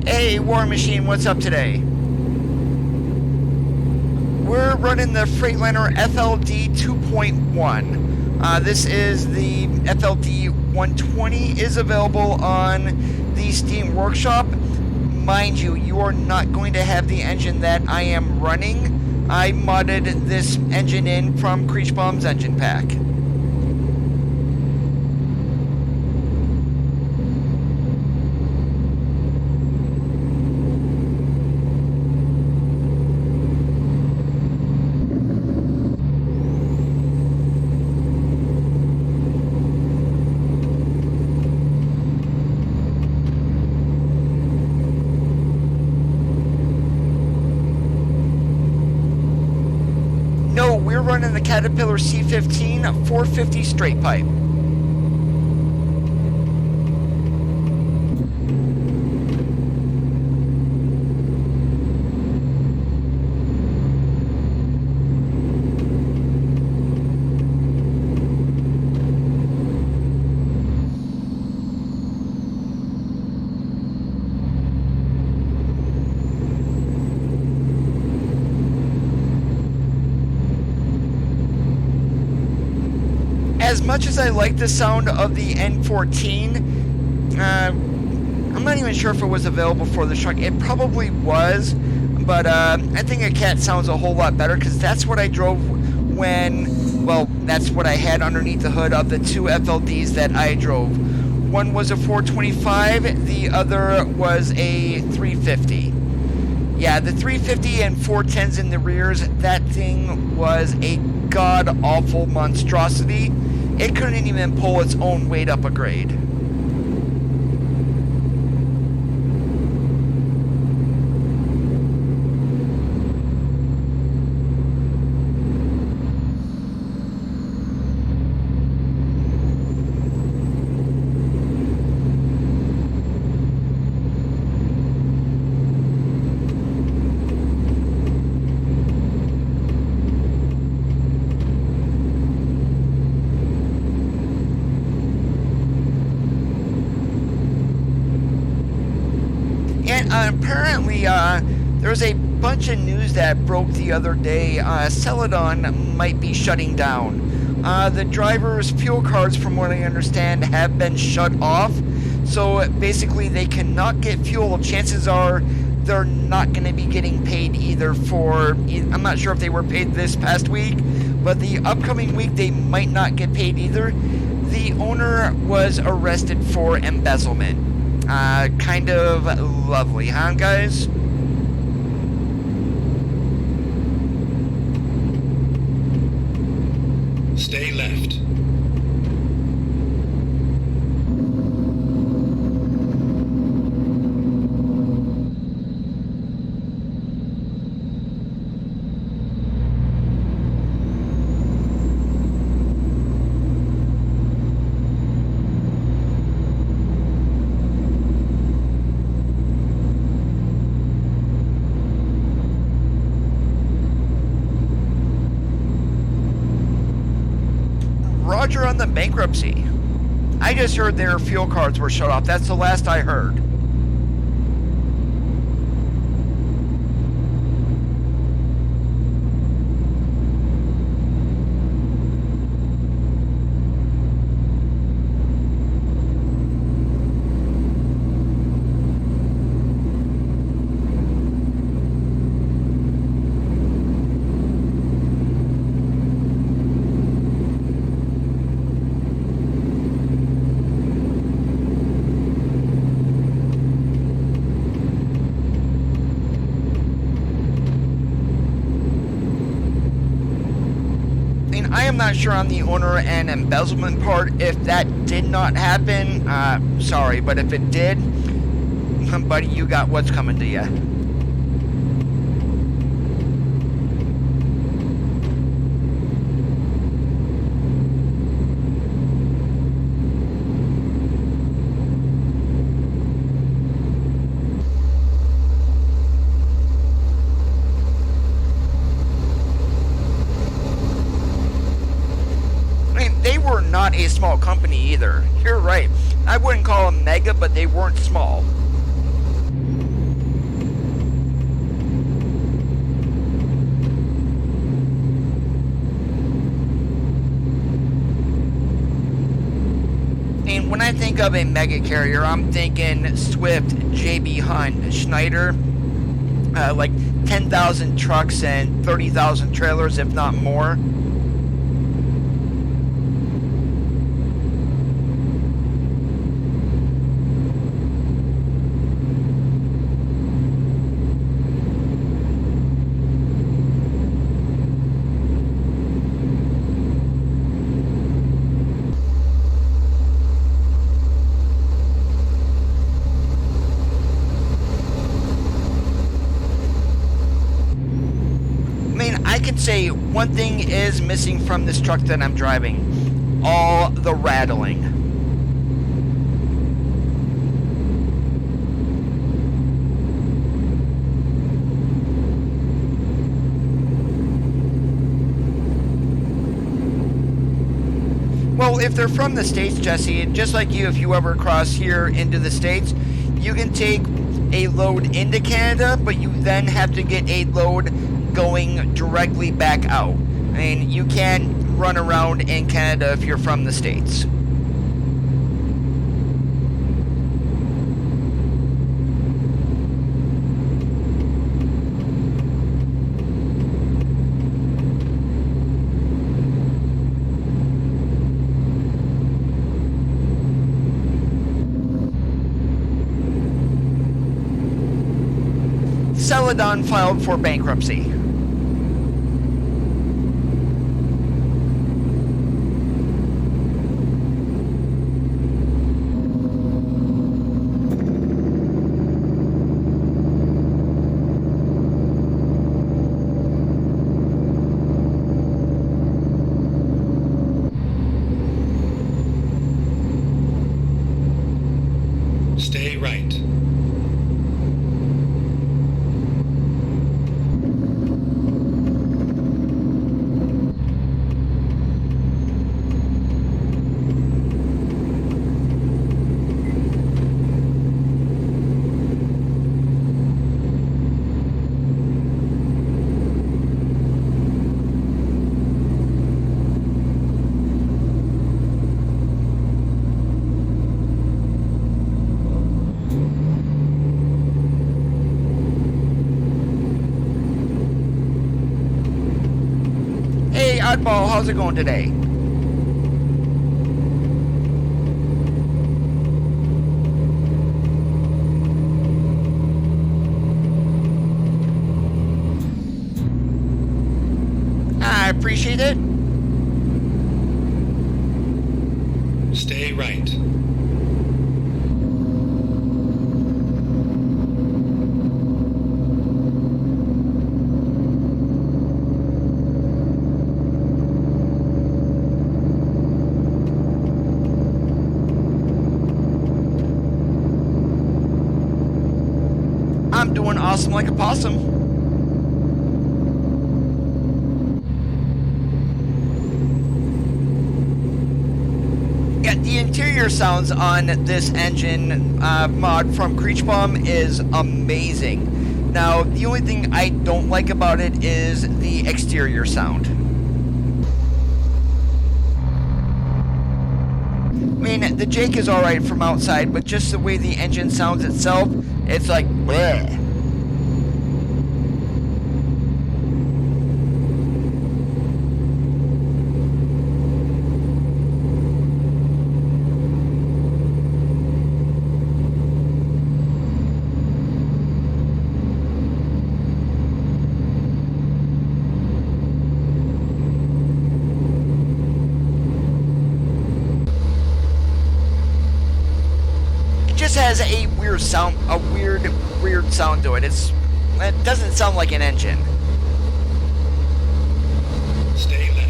Speaker 1: Hey, War Machine, what's up today? We're running the Freightliner FLD 2.1. This is the FLD 120 is available on the Steam Workshop. Mind you, you are not going to have the engine that I am running. I modded this engine in from Creechbaum's engine pack. No, we're running the Caterpillar C15 450 straight pipe. As much as I like the sound of the N14, I'm not even sure if it was available for the truck. It probably was, but I think a Cat sounds a whole lot better because that's what I drove when, well, that's what I had underneath the hood of the two FLDs that I drove. One was a 425, the other was a 350. Yeah, the 350 and 410s in the rears, that thing was a god-awful monstrosity. It couldn't even pull its own weight up a grade. And apparently, there was a bunch of news that broke the other day. Celadon might be shutting down. The driver's fuel cards, from what I understand, have been shut off. So basically, they cannot get fuel. Chances are they're not going to be getting paid either for... I'm not sure if they were paid this past week, but the upcoming week they might not get paid either. The owner was arrested for embezzlement. Kind of lovely, huh, guys?
Speaker 2: Stay left.
Speaker 1: Roger on the bankruptcy. I just heard their fuel cards were shut off. That's the last I heard. I'm not sure on the owner and embezzlement part. If that did not happen, sorry, but if it did, buddy, you got what's coming to you. They were not a small company either. You're right. I wouldn't call them mega, but they weren't small. And when I think of a mega carrier, I'm thinking Swift, JB Hunt, Schneider, like 10,000 trucks and 30,000 trailers, if not more. I can say one thing is missing from this truck that I'm driving: all the rattling. Well, if they're from the States, Jesse, just like you, if you ever cross here into the States, you can take a load into Canada, but you then have to get a load going directly back out. I mean, you can't run around in Canada if you're from the States. Celadon filed for bankruptcy.
Speaker 2: Stay right.
Speaker 1: Oddball, how's it going today? I appreciate it.
Speaker 2: Stay right.
Speaker 1: I'm doing awesome like a possum. Yeah, the interior sounds on this engine mod from Creech Bomb is amazing. Now, the only thing I don't like about it is the exterior sound. I mean, the Jake is alright from outside, but just the way the engine sounds itself, it's like bleh. just has a weird sound, weird sound to it. It doesn't sound like an engine.
Speaker 2: Stay left.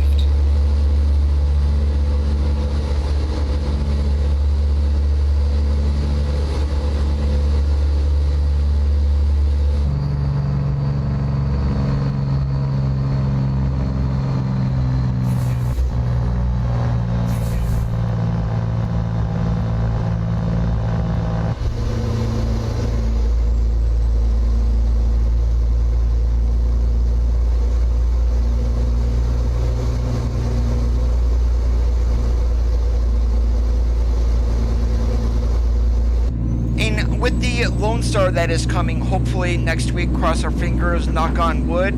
Speaker 1: With the Lone Star that is coming, hopefully next week, cross our fingers, knock on wood,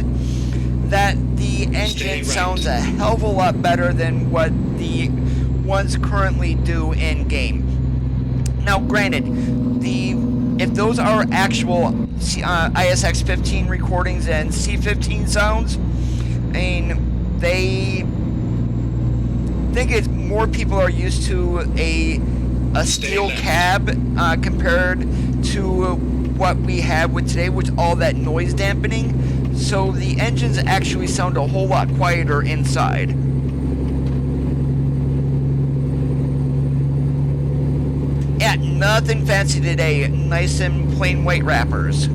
Speaker 1: that the engine sounds a hell of a lot better than what the ones currently do in game. Now, granted, if those are actual ISX 15 recordings and C15 sounds, I think it's more people are used to a steel cab compared to what we have with today, with all that noise dampening. So the engines actually sound a whole lot quieter inside. Yeah, nothing fancy today. Nice and plain white wrappers.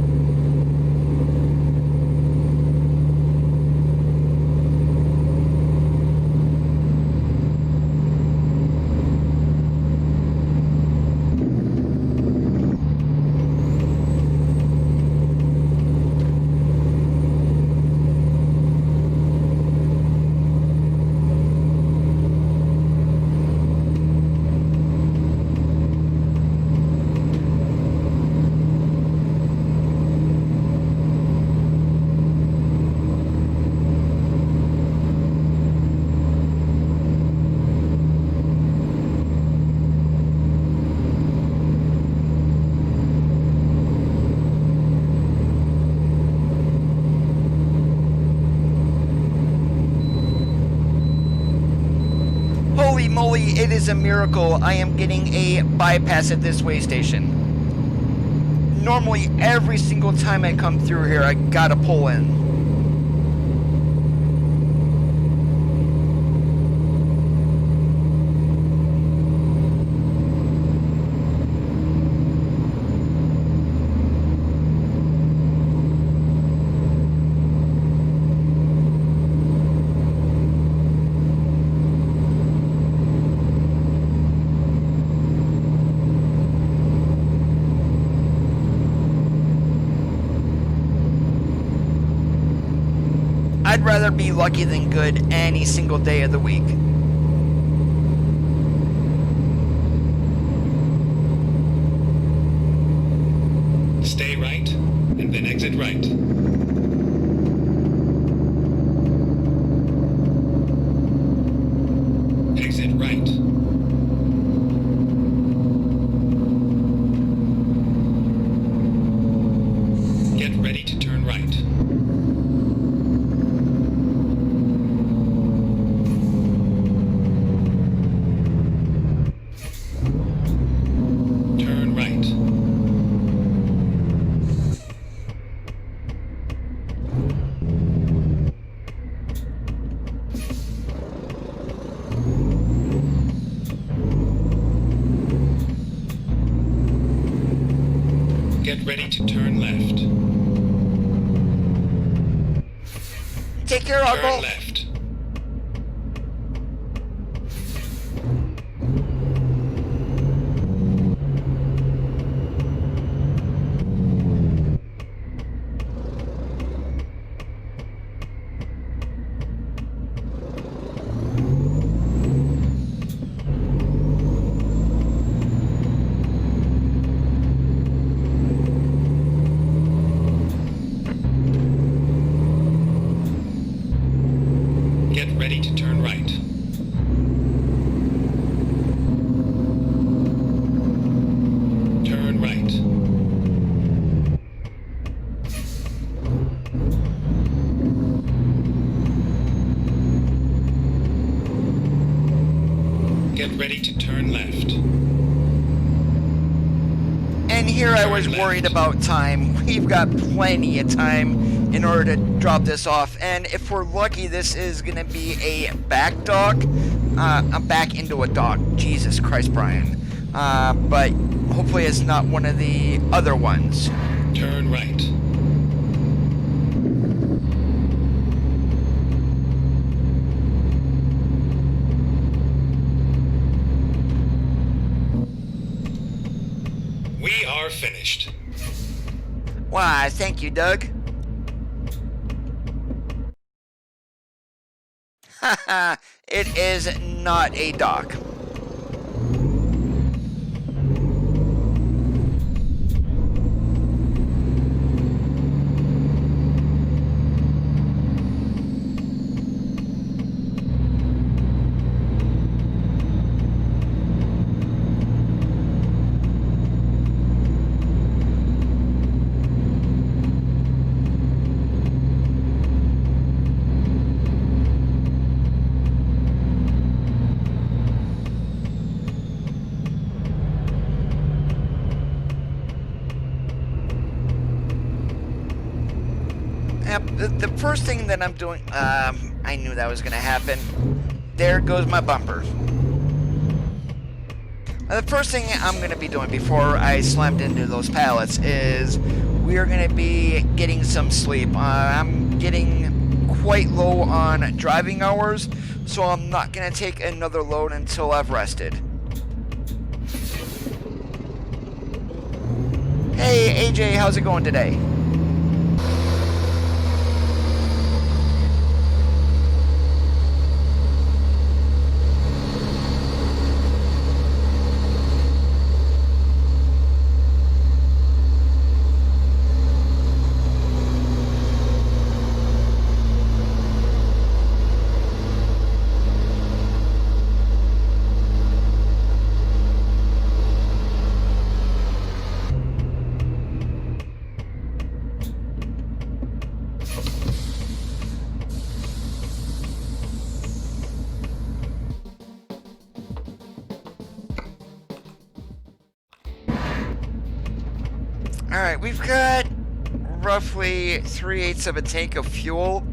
Speaker 1: Holy moly, it is a miracle I am getting a bypass at this way station. Normally, every single time I come through here, I gotta pull in. I'd rather be lucky than good any single day of the week.
Speaker 2: Stay right, and then exit right. Exit right. Get ready to turn right. Turn right. Get ready to turn left.
Speaker 1: Take care,
Speaker 2: Turn
Speaker 1: Uncle.
Speaker 2: left.
Speaker 1: And here I was worried about time. We've got plenty of time in order to drop this off. And if we're lucky, this is going to be a back dock. I'm back into a dock. Jesus Christ, Brian. But hopefully it's not one of the other ones.
Speaker 2: Turn right. We are finished.
Speaker 1: Why, thank you, Doug. Haha, it is not a dock. The first thing that I'm doing, I knew that was going to happen. There goes my bumper. The first thing I'm going to be doing before I slammed into those pallets is we are going to be getting some sleep. I'm getting quite low on driving hours, so I'm not going to take another load until I've rested. Hey AJ, how's it going today? Alright, we've got roughly 3/8 of a tank of fuel.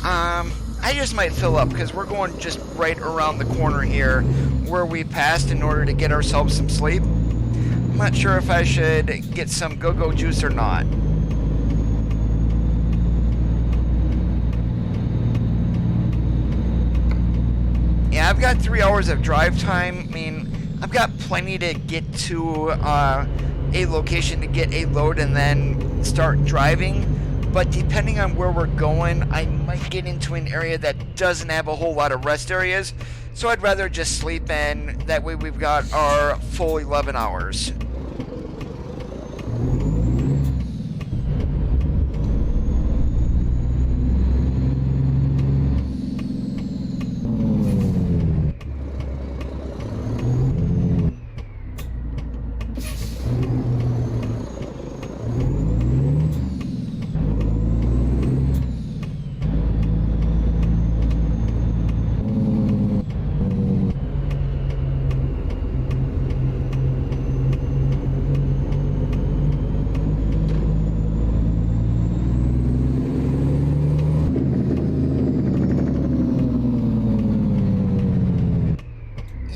Speaker 1: I just might fill up because we're going just right around the corner here where we passed in order to get ourselves some sleep. I'm not sure if I should get some go-go juice or not. Yeah, I've got 3 hours of drive time. I mean, I've got plenty to get to a location to get a load and then start driving. But depending on where we're going, I might get into an area that doesn't have a whole lot of rest areas. So I'd rather just sleep, and that way we've got our full 11 hours.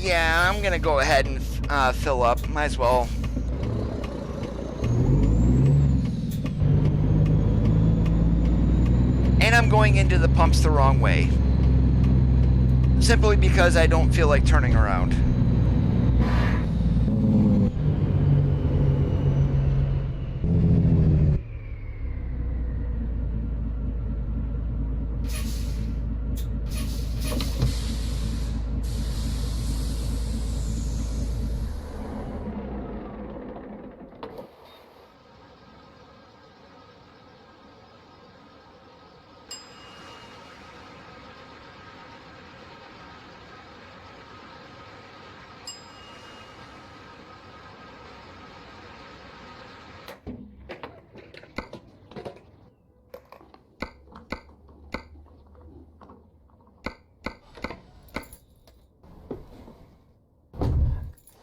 Speaker 1: Yeah, I'm gonna go ahead and fill up. Might as well. And I'm going into the pumps the wrong way. Simply because I don't feel like turning around.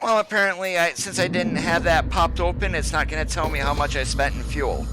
Speaker 1: Well, apparently, since I didn't have that popped open, it's not going to tell me how much I spent in fuel.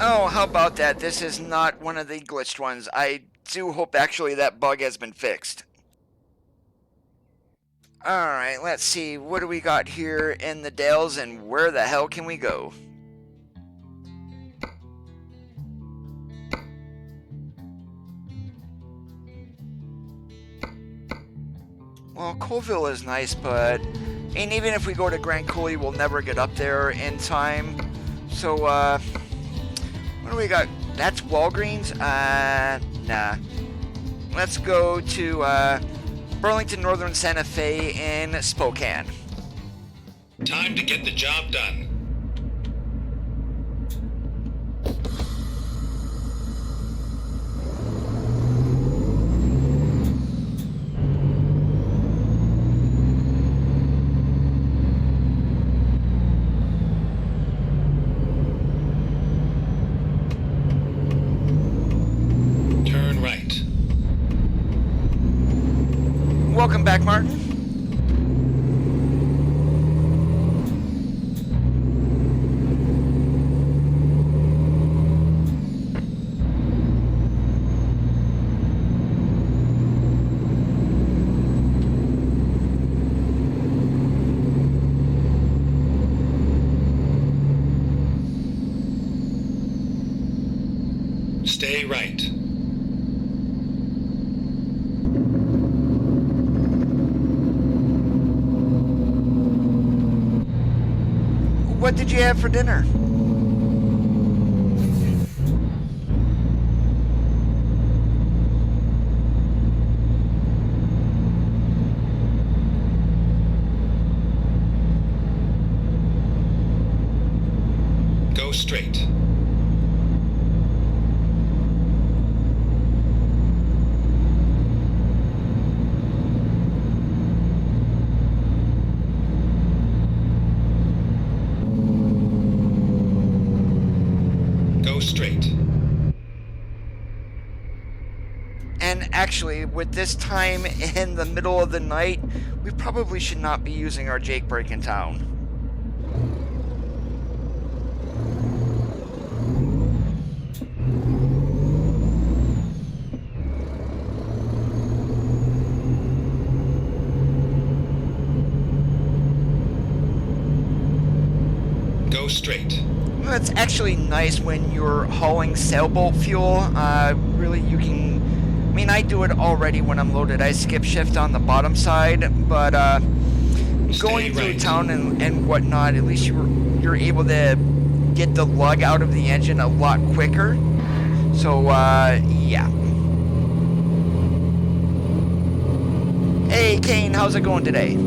Speaker 1: Oh, how about that? This is not one of the glitched ones. I do hope actually that bug has been fixed. Alright, let's see. What do we got here in the Dales and where the hell can we go? Well, Colville is nice, but and even if we go to Grand Coulee, we'll never get up there in time. So, what do we got? That's Walgreens? Nah. Let's go to, Burlington Northern Santa Fe in Spokane.
Speaker 2: Time to get the job done.
Speaker 1: Welcome back, Martin.
Speaker 2: Stay right.
Speaker 1: What did you have for dinner?
Speaker 2: Go straight. Straight.
Speaker 1: And actually, with this time in the middle of the night, we probably should not be using our Jake brake in town.
Speaker 2: Go straight.
Speaker 1: It's actually nice when you're hauling sailboat fuel. Really, you can... I mean, I do it already when I'm loaded. I skip shift on the bottom side, but going through town and whatnot, at least you're able to get the lug out of the engine a lot quicker. So, yeah. Hey, Kane, how's it going today?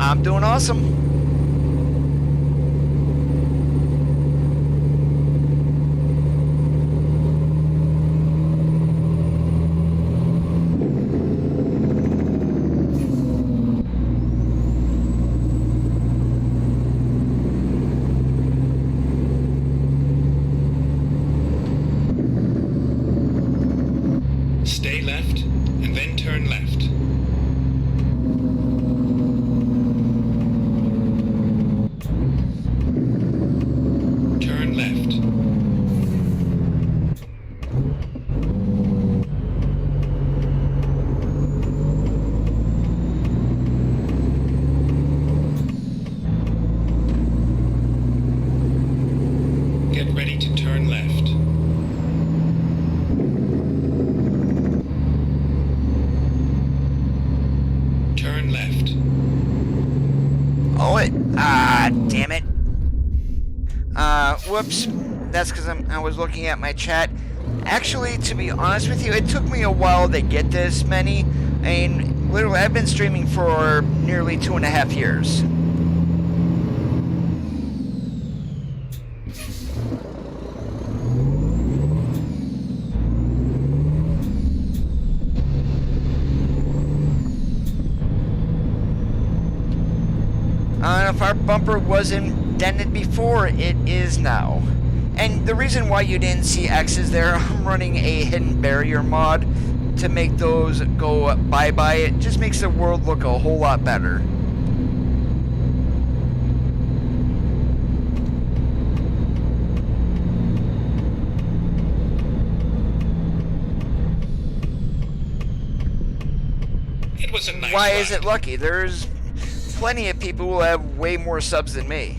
Speaker 1: I'm doing awesome.
Speaker 2: Stay left and then turn left. Turn left. Get ready to turn left. Turn left.
Speaker 1: Oh, damn it. Whoops. That's because I was looking at my chat. Actually, to be honest with you, it took me a while to get this many. I mean, literally, I've been streaming for nearly 2.5 years. If our bumper wasn't dented before, it is now. And the reason why you didn't see X's there, I'm running a hidden barrier mod to make those go bye-bye. It just makes the world look a whole lot better.
Speaker 2: It was a nice
Speaker 1: Why
Speaker 2: ride.
Speaker 1: is it lucky? There's plenty of people who have way more subs than me.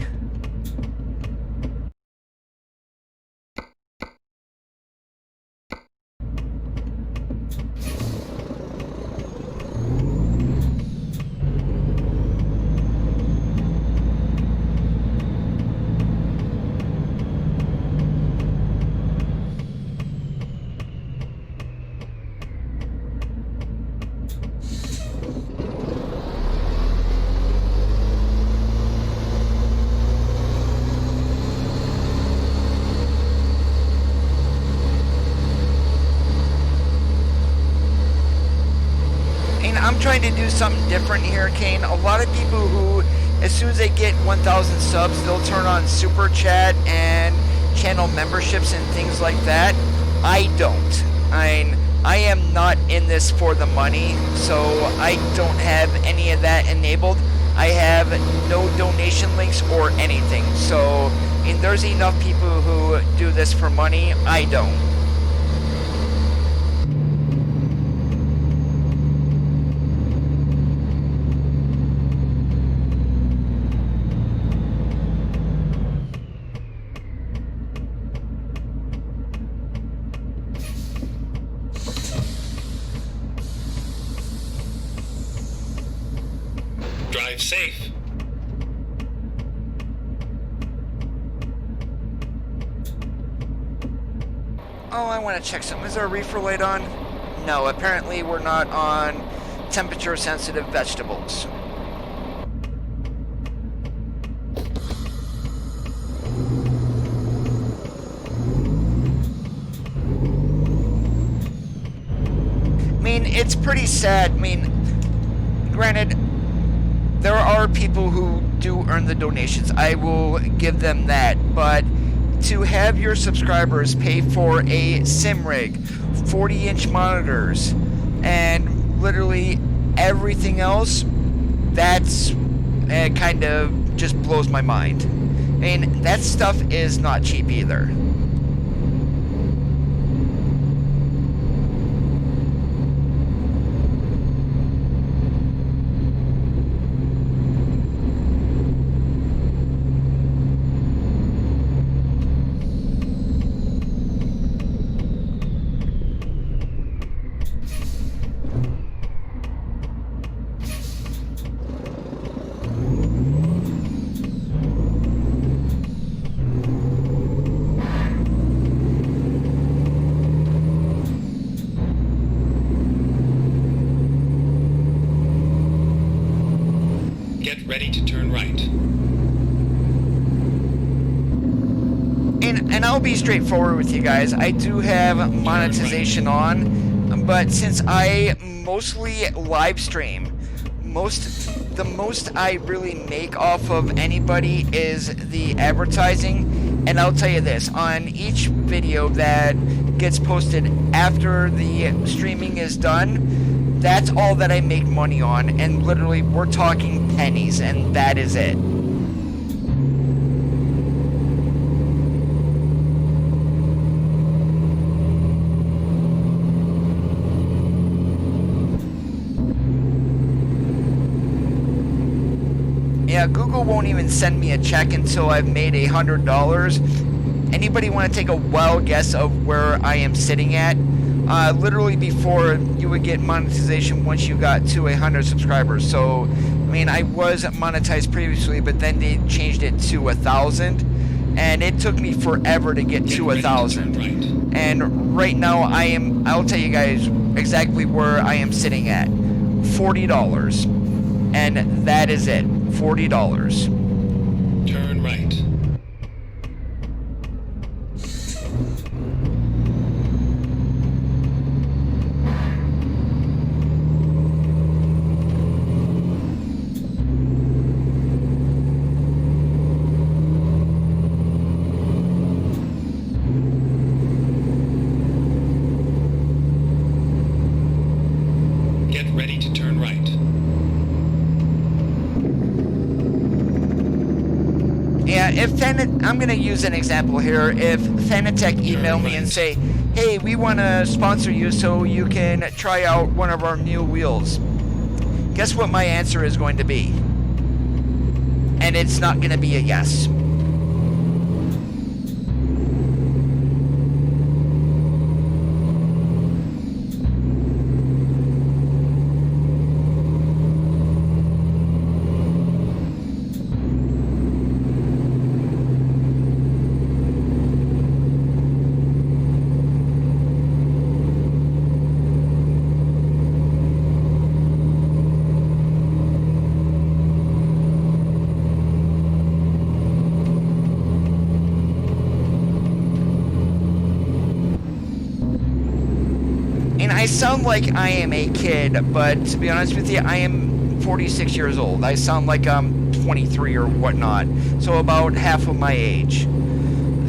Speaker 1: I'm trying to do something different here, Kane. A lot of people who, as soon as they get 1,000 subs, they'll turn on Super Chat and channel memberships and things like that. I don't. I am not in this for the money, so I don't have any of that enabled. I have no donation links or anything. So, there's enough people who do this for money. I don't.
Speaker 2: Drive safe.
Speaker 1: Oh, I want to check something. Is there a reefer light on? No, apparently we're not on temperature-sensitive vegetables. I mean, it's pretty sad. I mean, granted, there are people who do earn the donations. I will give them that. But to have your subscribers pay for a sim rig, 40-inch monitors, and literally everything else, that's kind of just blows my mind. I mean, that stuff is not cheap either.
Speaker 2: Ready to turn right.
Speaker 1: And I'll be straightforward with you guys. I do have monetization on, but since I mostly live stream, the most I really make off of anybody is the advertising. And I'll tell you this, on each video that gets posted after the streaming is done, that's all that I make money on, and literally we're talking pennies, and that is it. Yeah, Google won't even send me a check until I've made $100. Anybody want to take a wild guess of where I am sitting at? Literally before you would get monetization once you got to 100 subscribers. So, I mean, I was monetized previously, but then they changed it to 1,000, and it took me forever to get to 1,000.
Speaker 2: Right.
Speaker 1: And right now, I'll tell you guys exactly where I am sitting at. $40. And that is it. $40.
Speaker 2: Turn right. Get ready to turn right.
Speaker 1: Yeah, I'm going to use an example here. If Phanteks email me and say, hey, we want to sponsor you so you can try out one of our new wheels, guess what my answer is going to be? And it's not going to be a yes. I sound like I am a kid, but to be honest with you, I am 46 years old. I sound like I'm 23 or whatnot, so about half of my age.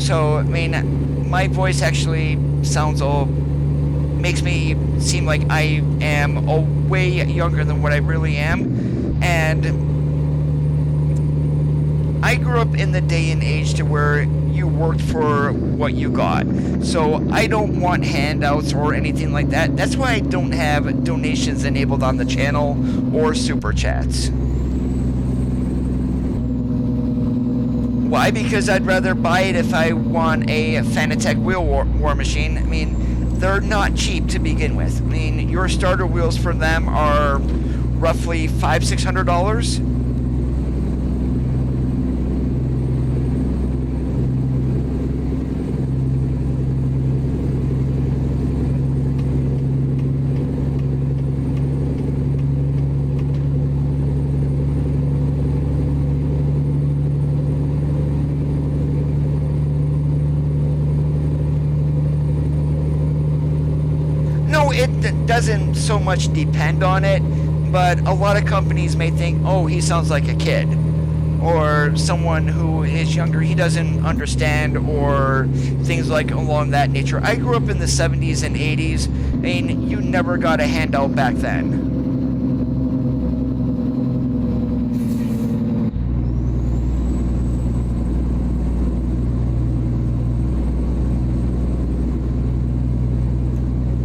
Speaker 1: So, I mean, my voice actually makes me seem like I am way younger than what I really am. And I grew up in the day and age to where you worked for what you got. So I don't want handouts or anything like that. That's why I don't have donations enabled on the channel or super chats. Why? Because I'd rather buy it if I want a Phanteks wheel war machine. I mean, they're not cheap to begin with. I mean, your starter wheels for them are roughly $500-600. It doesn't so much depend on it, but a lot of companies may think, oh, he sounds like a kid, or someone who is younger, he doesn't understand, or things like along that nature. I grew up in the 70s and 80s. I mean, you never got a handout back then.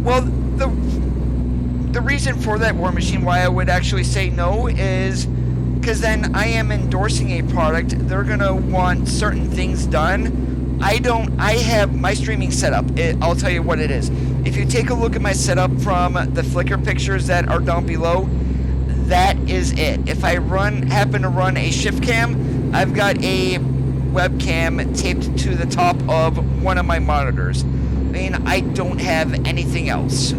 Speaker 1: Well, the reason for that war machine, why I would actually say no, is because then I am endorsing a product. They're gonna want certain things done. I have my streaming setup. I'll tell you what it is. If you take a look at my setup from the Flickr pictures that are down below, that is it. If I happen to run a shift cam, I've got a webcam taped to the top of one of my monitors. I mean, I don't have anything else.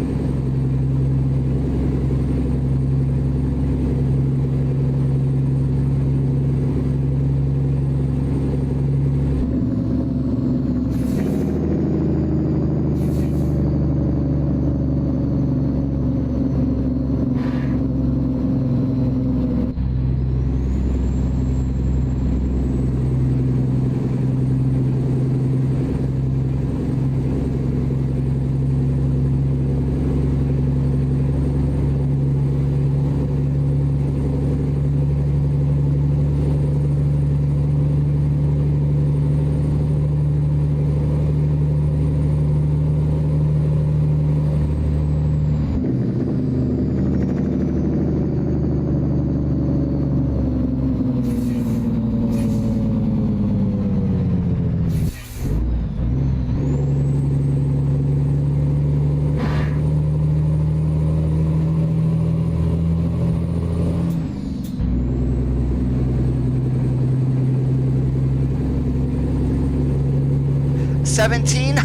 Speaker 1: 17?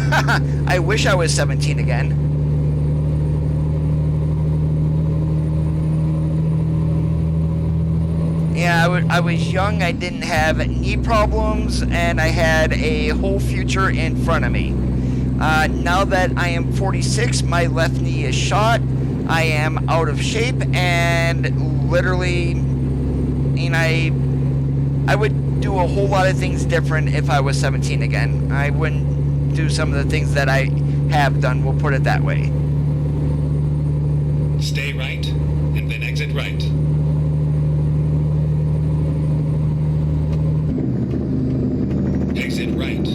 Speaker 1: I wish I was 17 again. Yeah, I was young, I didn't have knee problems, and I had a whole future in front of me. Now that I am 46, my left knee is shot, I am out of shape, and literally, I would do a whole lot of things different if I was 17 again. I wouldn't do some of the things that I have done, we'll put it that way.
Speaker 2: Stay right, and then exit right. Exit right.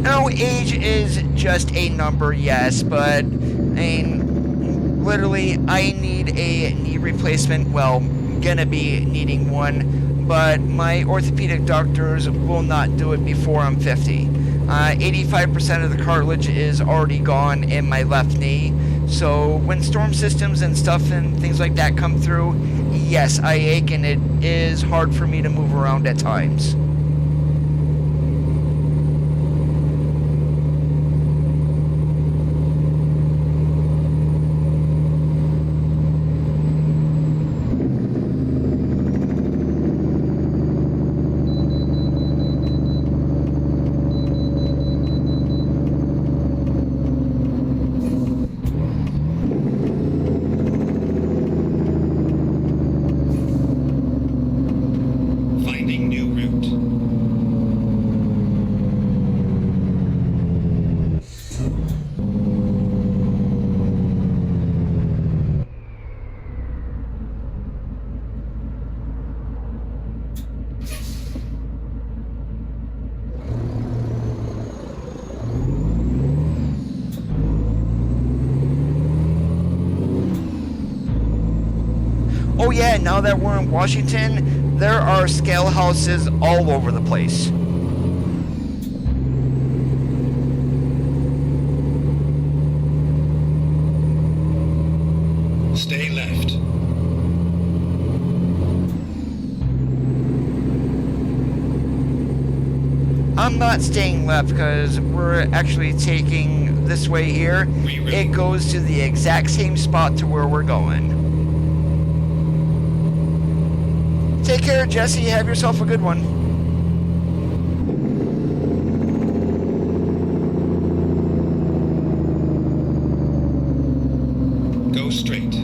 Speaker 1: No, age is just a number, yes, but literally, I need a knee replacement. Well, gonna be needing one, but my orthopedic doctors will not do it before I'm 50. 85% of the cartilage is already gone in my left knee, so when storm systems and stuff and things like that come through, yes, I ache and it is hard for me to move around at times. Oh yeah, now that we're in Washington, there are scale houses all over the place.
Speaker 2: Stay left.
Speaker 1: I'm not staying left because we're actually taking this way here. It goes to the exact same spot to where we're going. Take care, Jesse. Have yourself a good one.
Speaker 2: Go straight.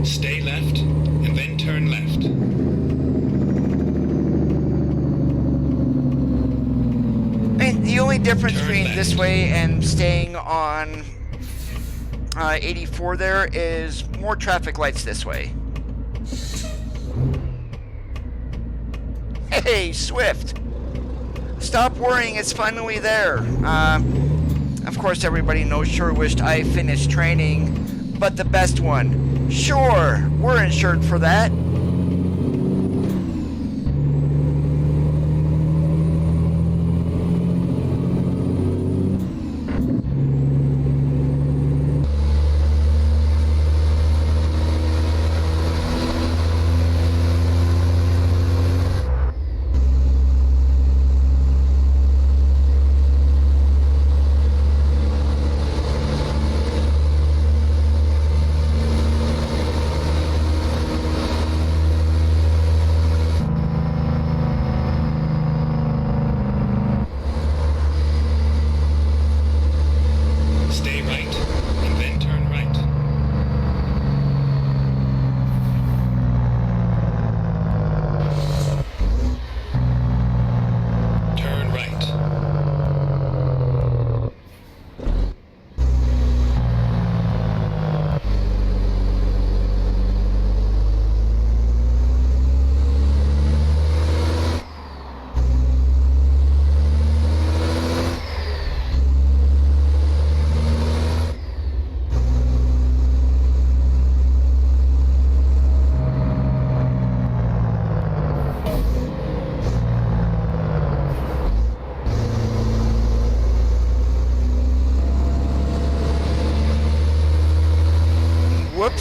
Speaker 2: Stay left, and then turn left.
Speaker 1: And the only difference
Speaker 2: Turn
Speaker 1: between
Speaker 2: left.
Speaker 1: this way and staying on 84 there is more traffic lights this way. Hey, Swift! Stop worrying, it's finally there. Of course, everybody knows sure wished I finished training, but the best one. Sure, we're insured for that.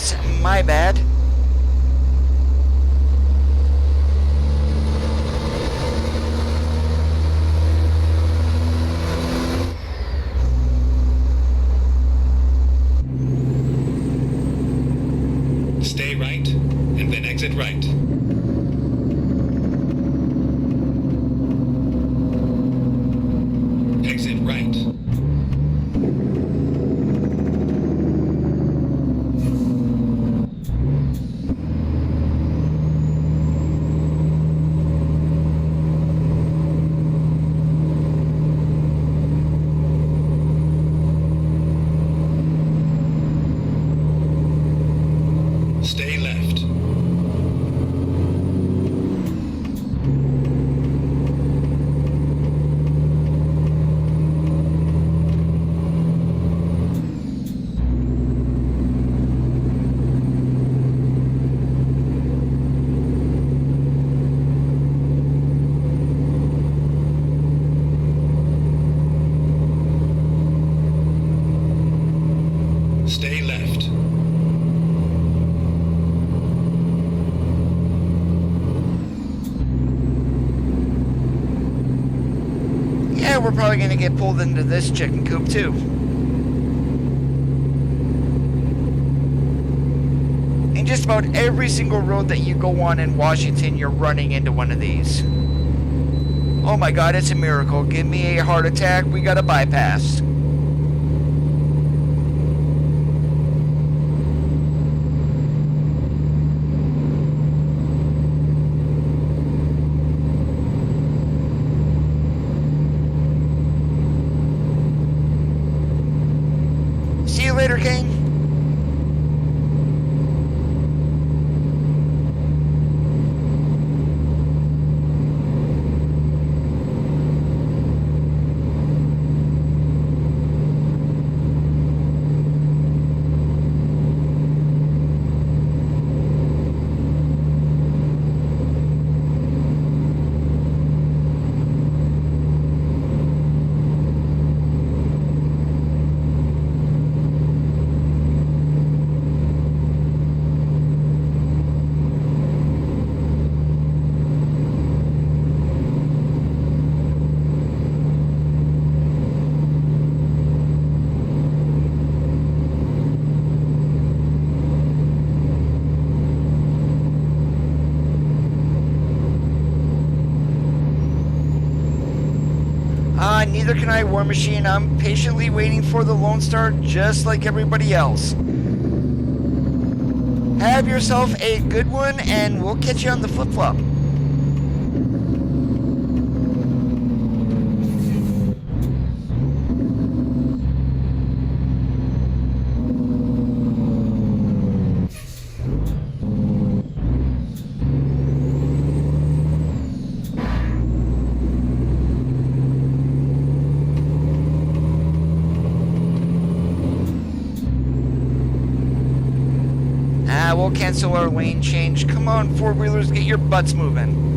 Speaker 1: Oops, my bad.
Speaker 2: Stay right, and then exit right. Exit right. Stay left. Stay left.
Speaker 1: Yeah, we're probably going to get pulled into this chicken coop too. In just about every single road that you go on in Washington, you're running into one of these. Oh my god, it's a miracle. Give me a heart attack. We got a bypass. See you later, Kane. Neither can I, War Machine. I'm patiently waiting for the Lone Star just like everybody else. Have yourself a good one, and we'll catch you on the flip-flop. We'll cancel our lane change. Come on, four-wheelers, get your butts moving.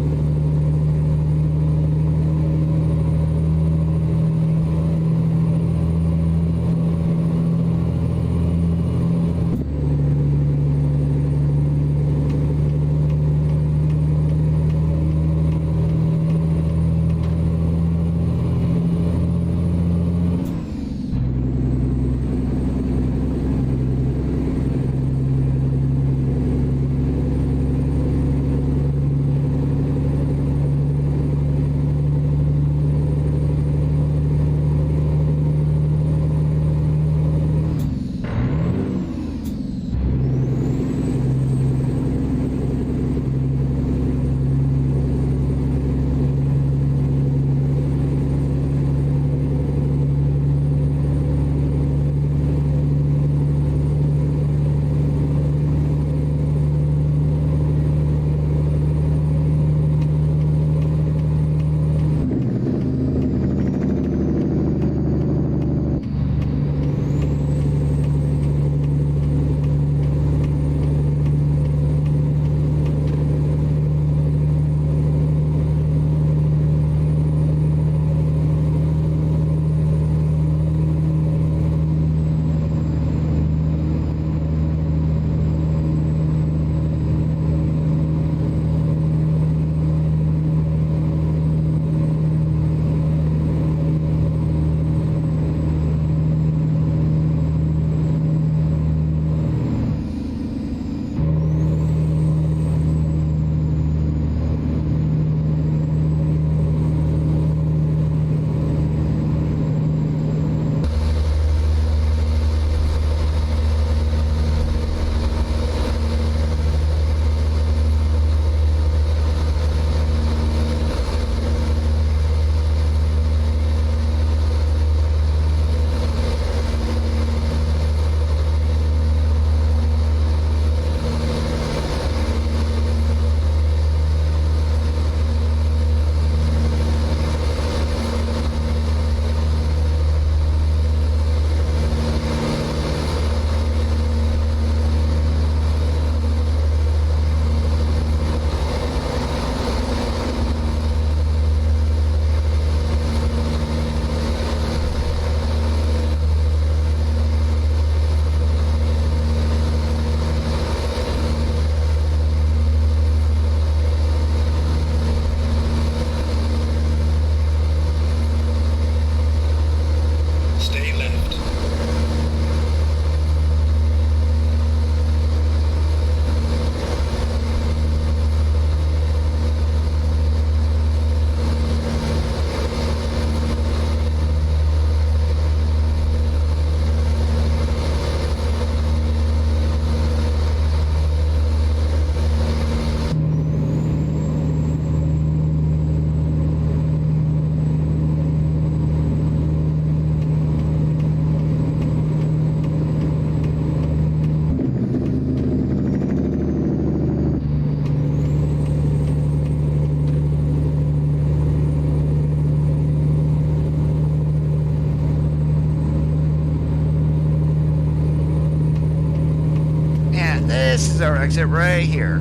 Speaker 1: this is our exit right here.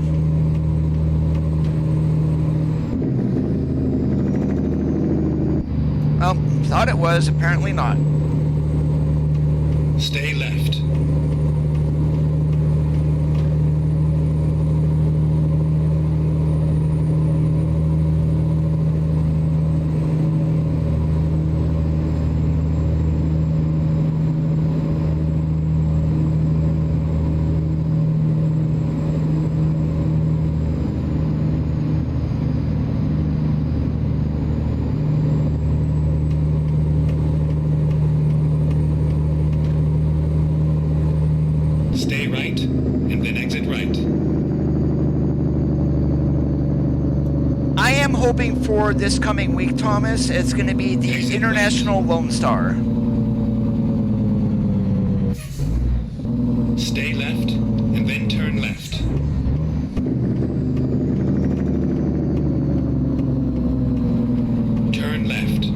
Speaker 1: Well, thought it was, apparently not.
Speaker 2: Stay left. Stay right, and then exit right.
Speaker 1: I am hoping for this coming week, Thomas, it's going to be the
Speaker 2: Exit
Speaker 1: International Lone Star.
Speaker 2: Stay left, and then turn left. Turn left.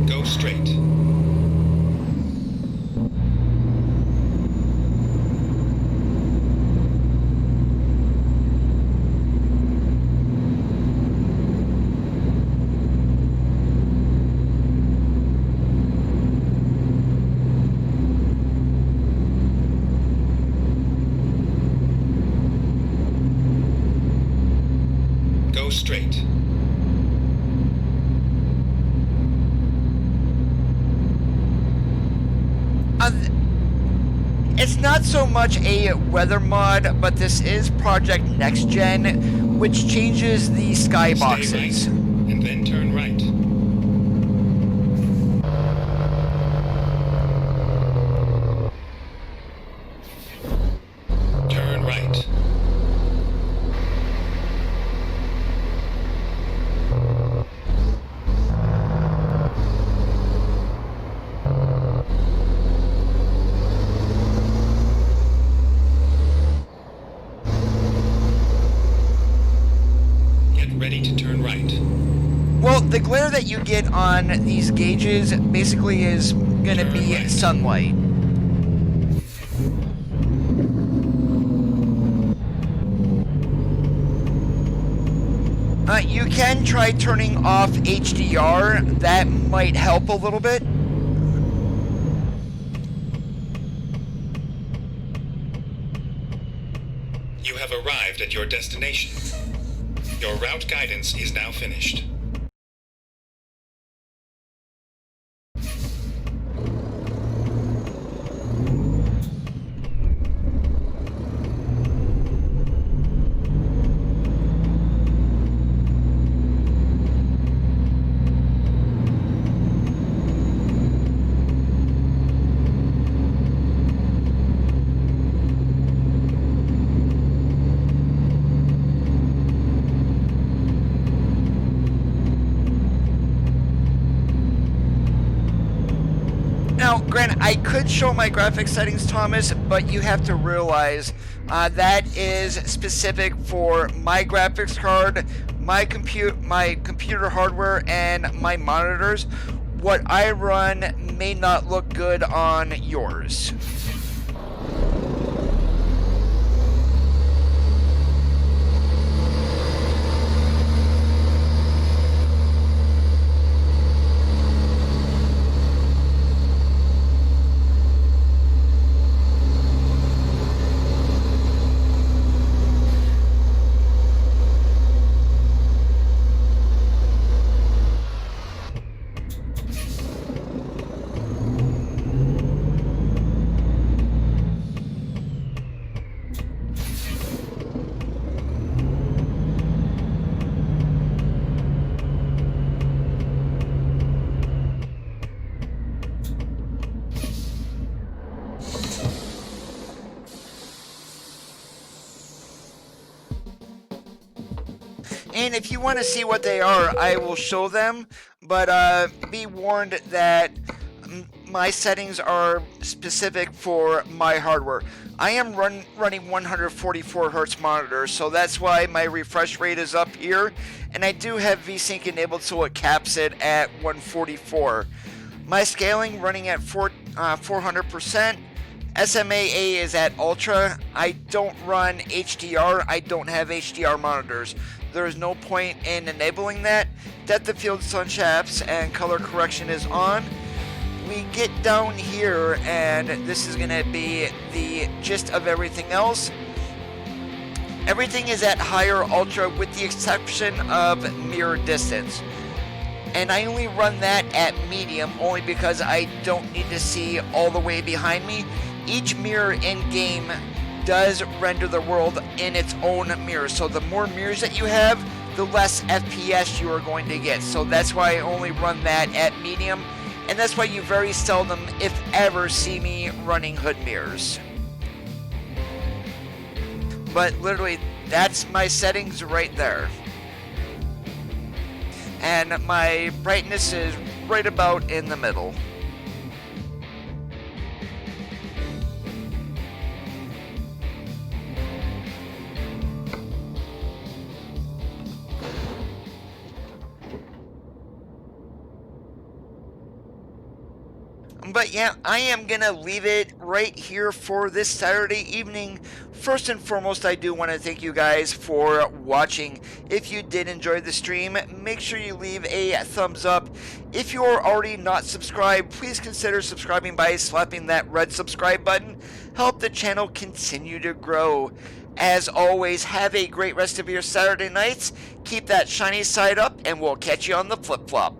Speaker 2: Go straight. Go straight.
Speaker 1: It's not so much a weather mod, but this is Project Next Gen, which changes the
Speaker 2: Stay right,
Speaker 1: skyboxes.
Speaker 2: and then turn right. Turn right. Get ready to turn right.
Speaker 1: Well, the glare that you get on these gauges basically is going to be
Speaker 2: Right.
Speaker 1: sunlight. You can try turning off HDR, that might help a little bit.
Speaker 2: You have arrived at your destination. Your route guidance is now finished.
Speaker 1: Now, granted, I could show my graphics settings, Thomas, but you have to realize that is specific for my graphics card, my computer hardware, and my monitors. What I run may not look good on yours. And if you want to see what they are, I will show them, but be warned that my settings are specific for my hardware. I am running 144 hertz monitors, so that's why my refresh rate is up here, and I do have VSync enabled so it caps it at 144. My scaling running at 400%. SMAA is at Ultra. I don't run HDR. I don't have HDR monitors. There is no point in enabling that. Depth of field sunshaps and color correction is on. We get down here, and this is going to be the gist of everything else. Everything is at higher Ultra with the exception of mirror distance. And I only run that at medium only because I don't need to see all the way behind me. Each mirror in game does render the world in its own mirror. So the more mirrors that you have, the less FPS you are going to get. So that's why I only run that at medium. And that's why you very seldom, if ever, see me running hood mirrors. But literally, that's my settings right there. And my brightness is right about in the middle. But yeah, I am going to leave it right here for this Saturday evening. First and foremost, I do want to thank you guys for watching. If you did enjoy the stream, make sure you leave a thumbs up. If you are already not subscribed, please consider subscribing by slapping that red subscribe button. Help the channel continue to grow. As always, have a great rest of your Saturday nights. Keep that shiny side up, and we'll catch you on the flip-flop.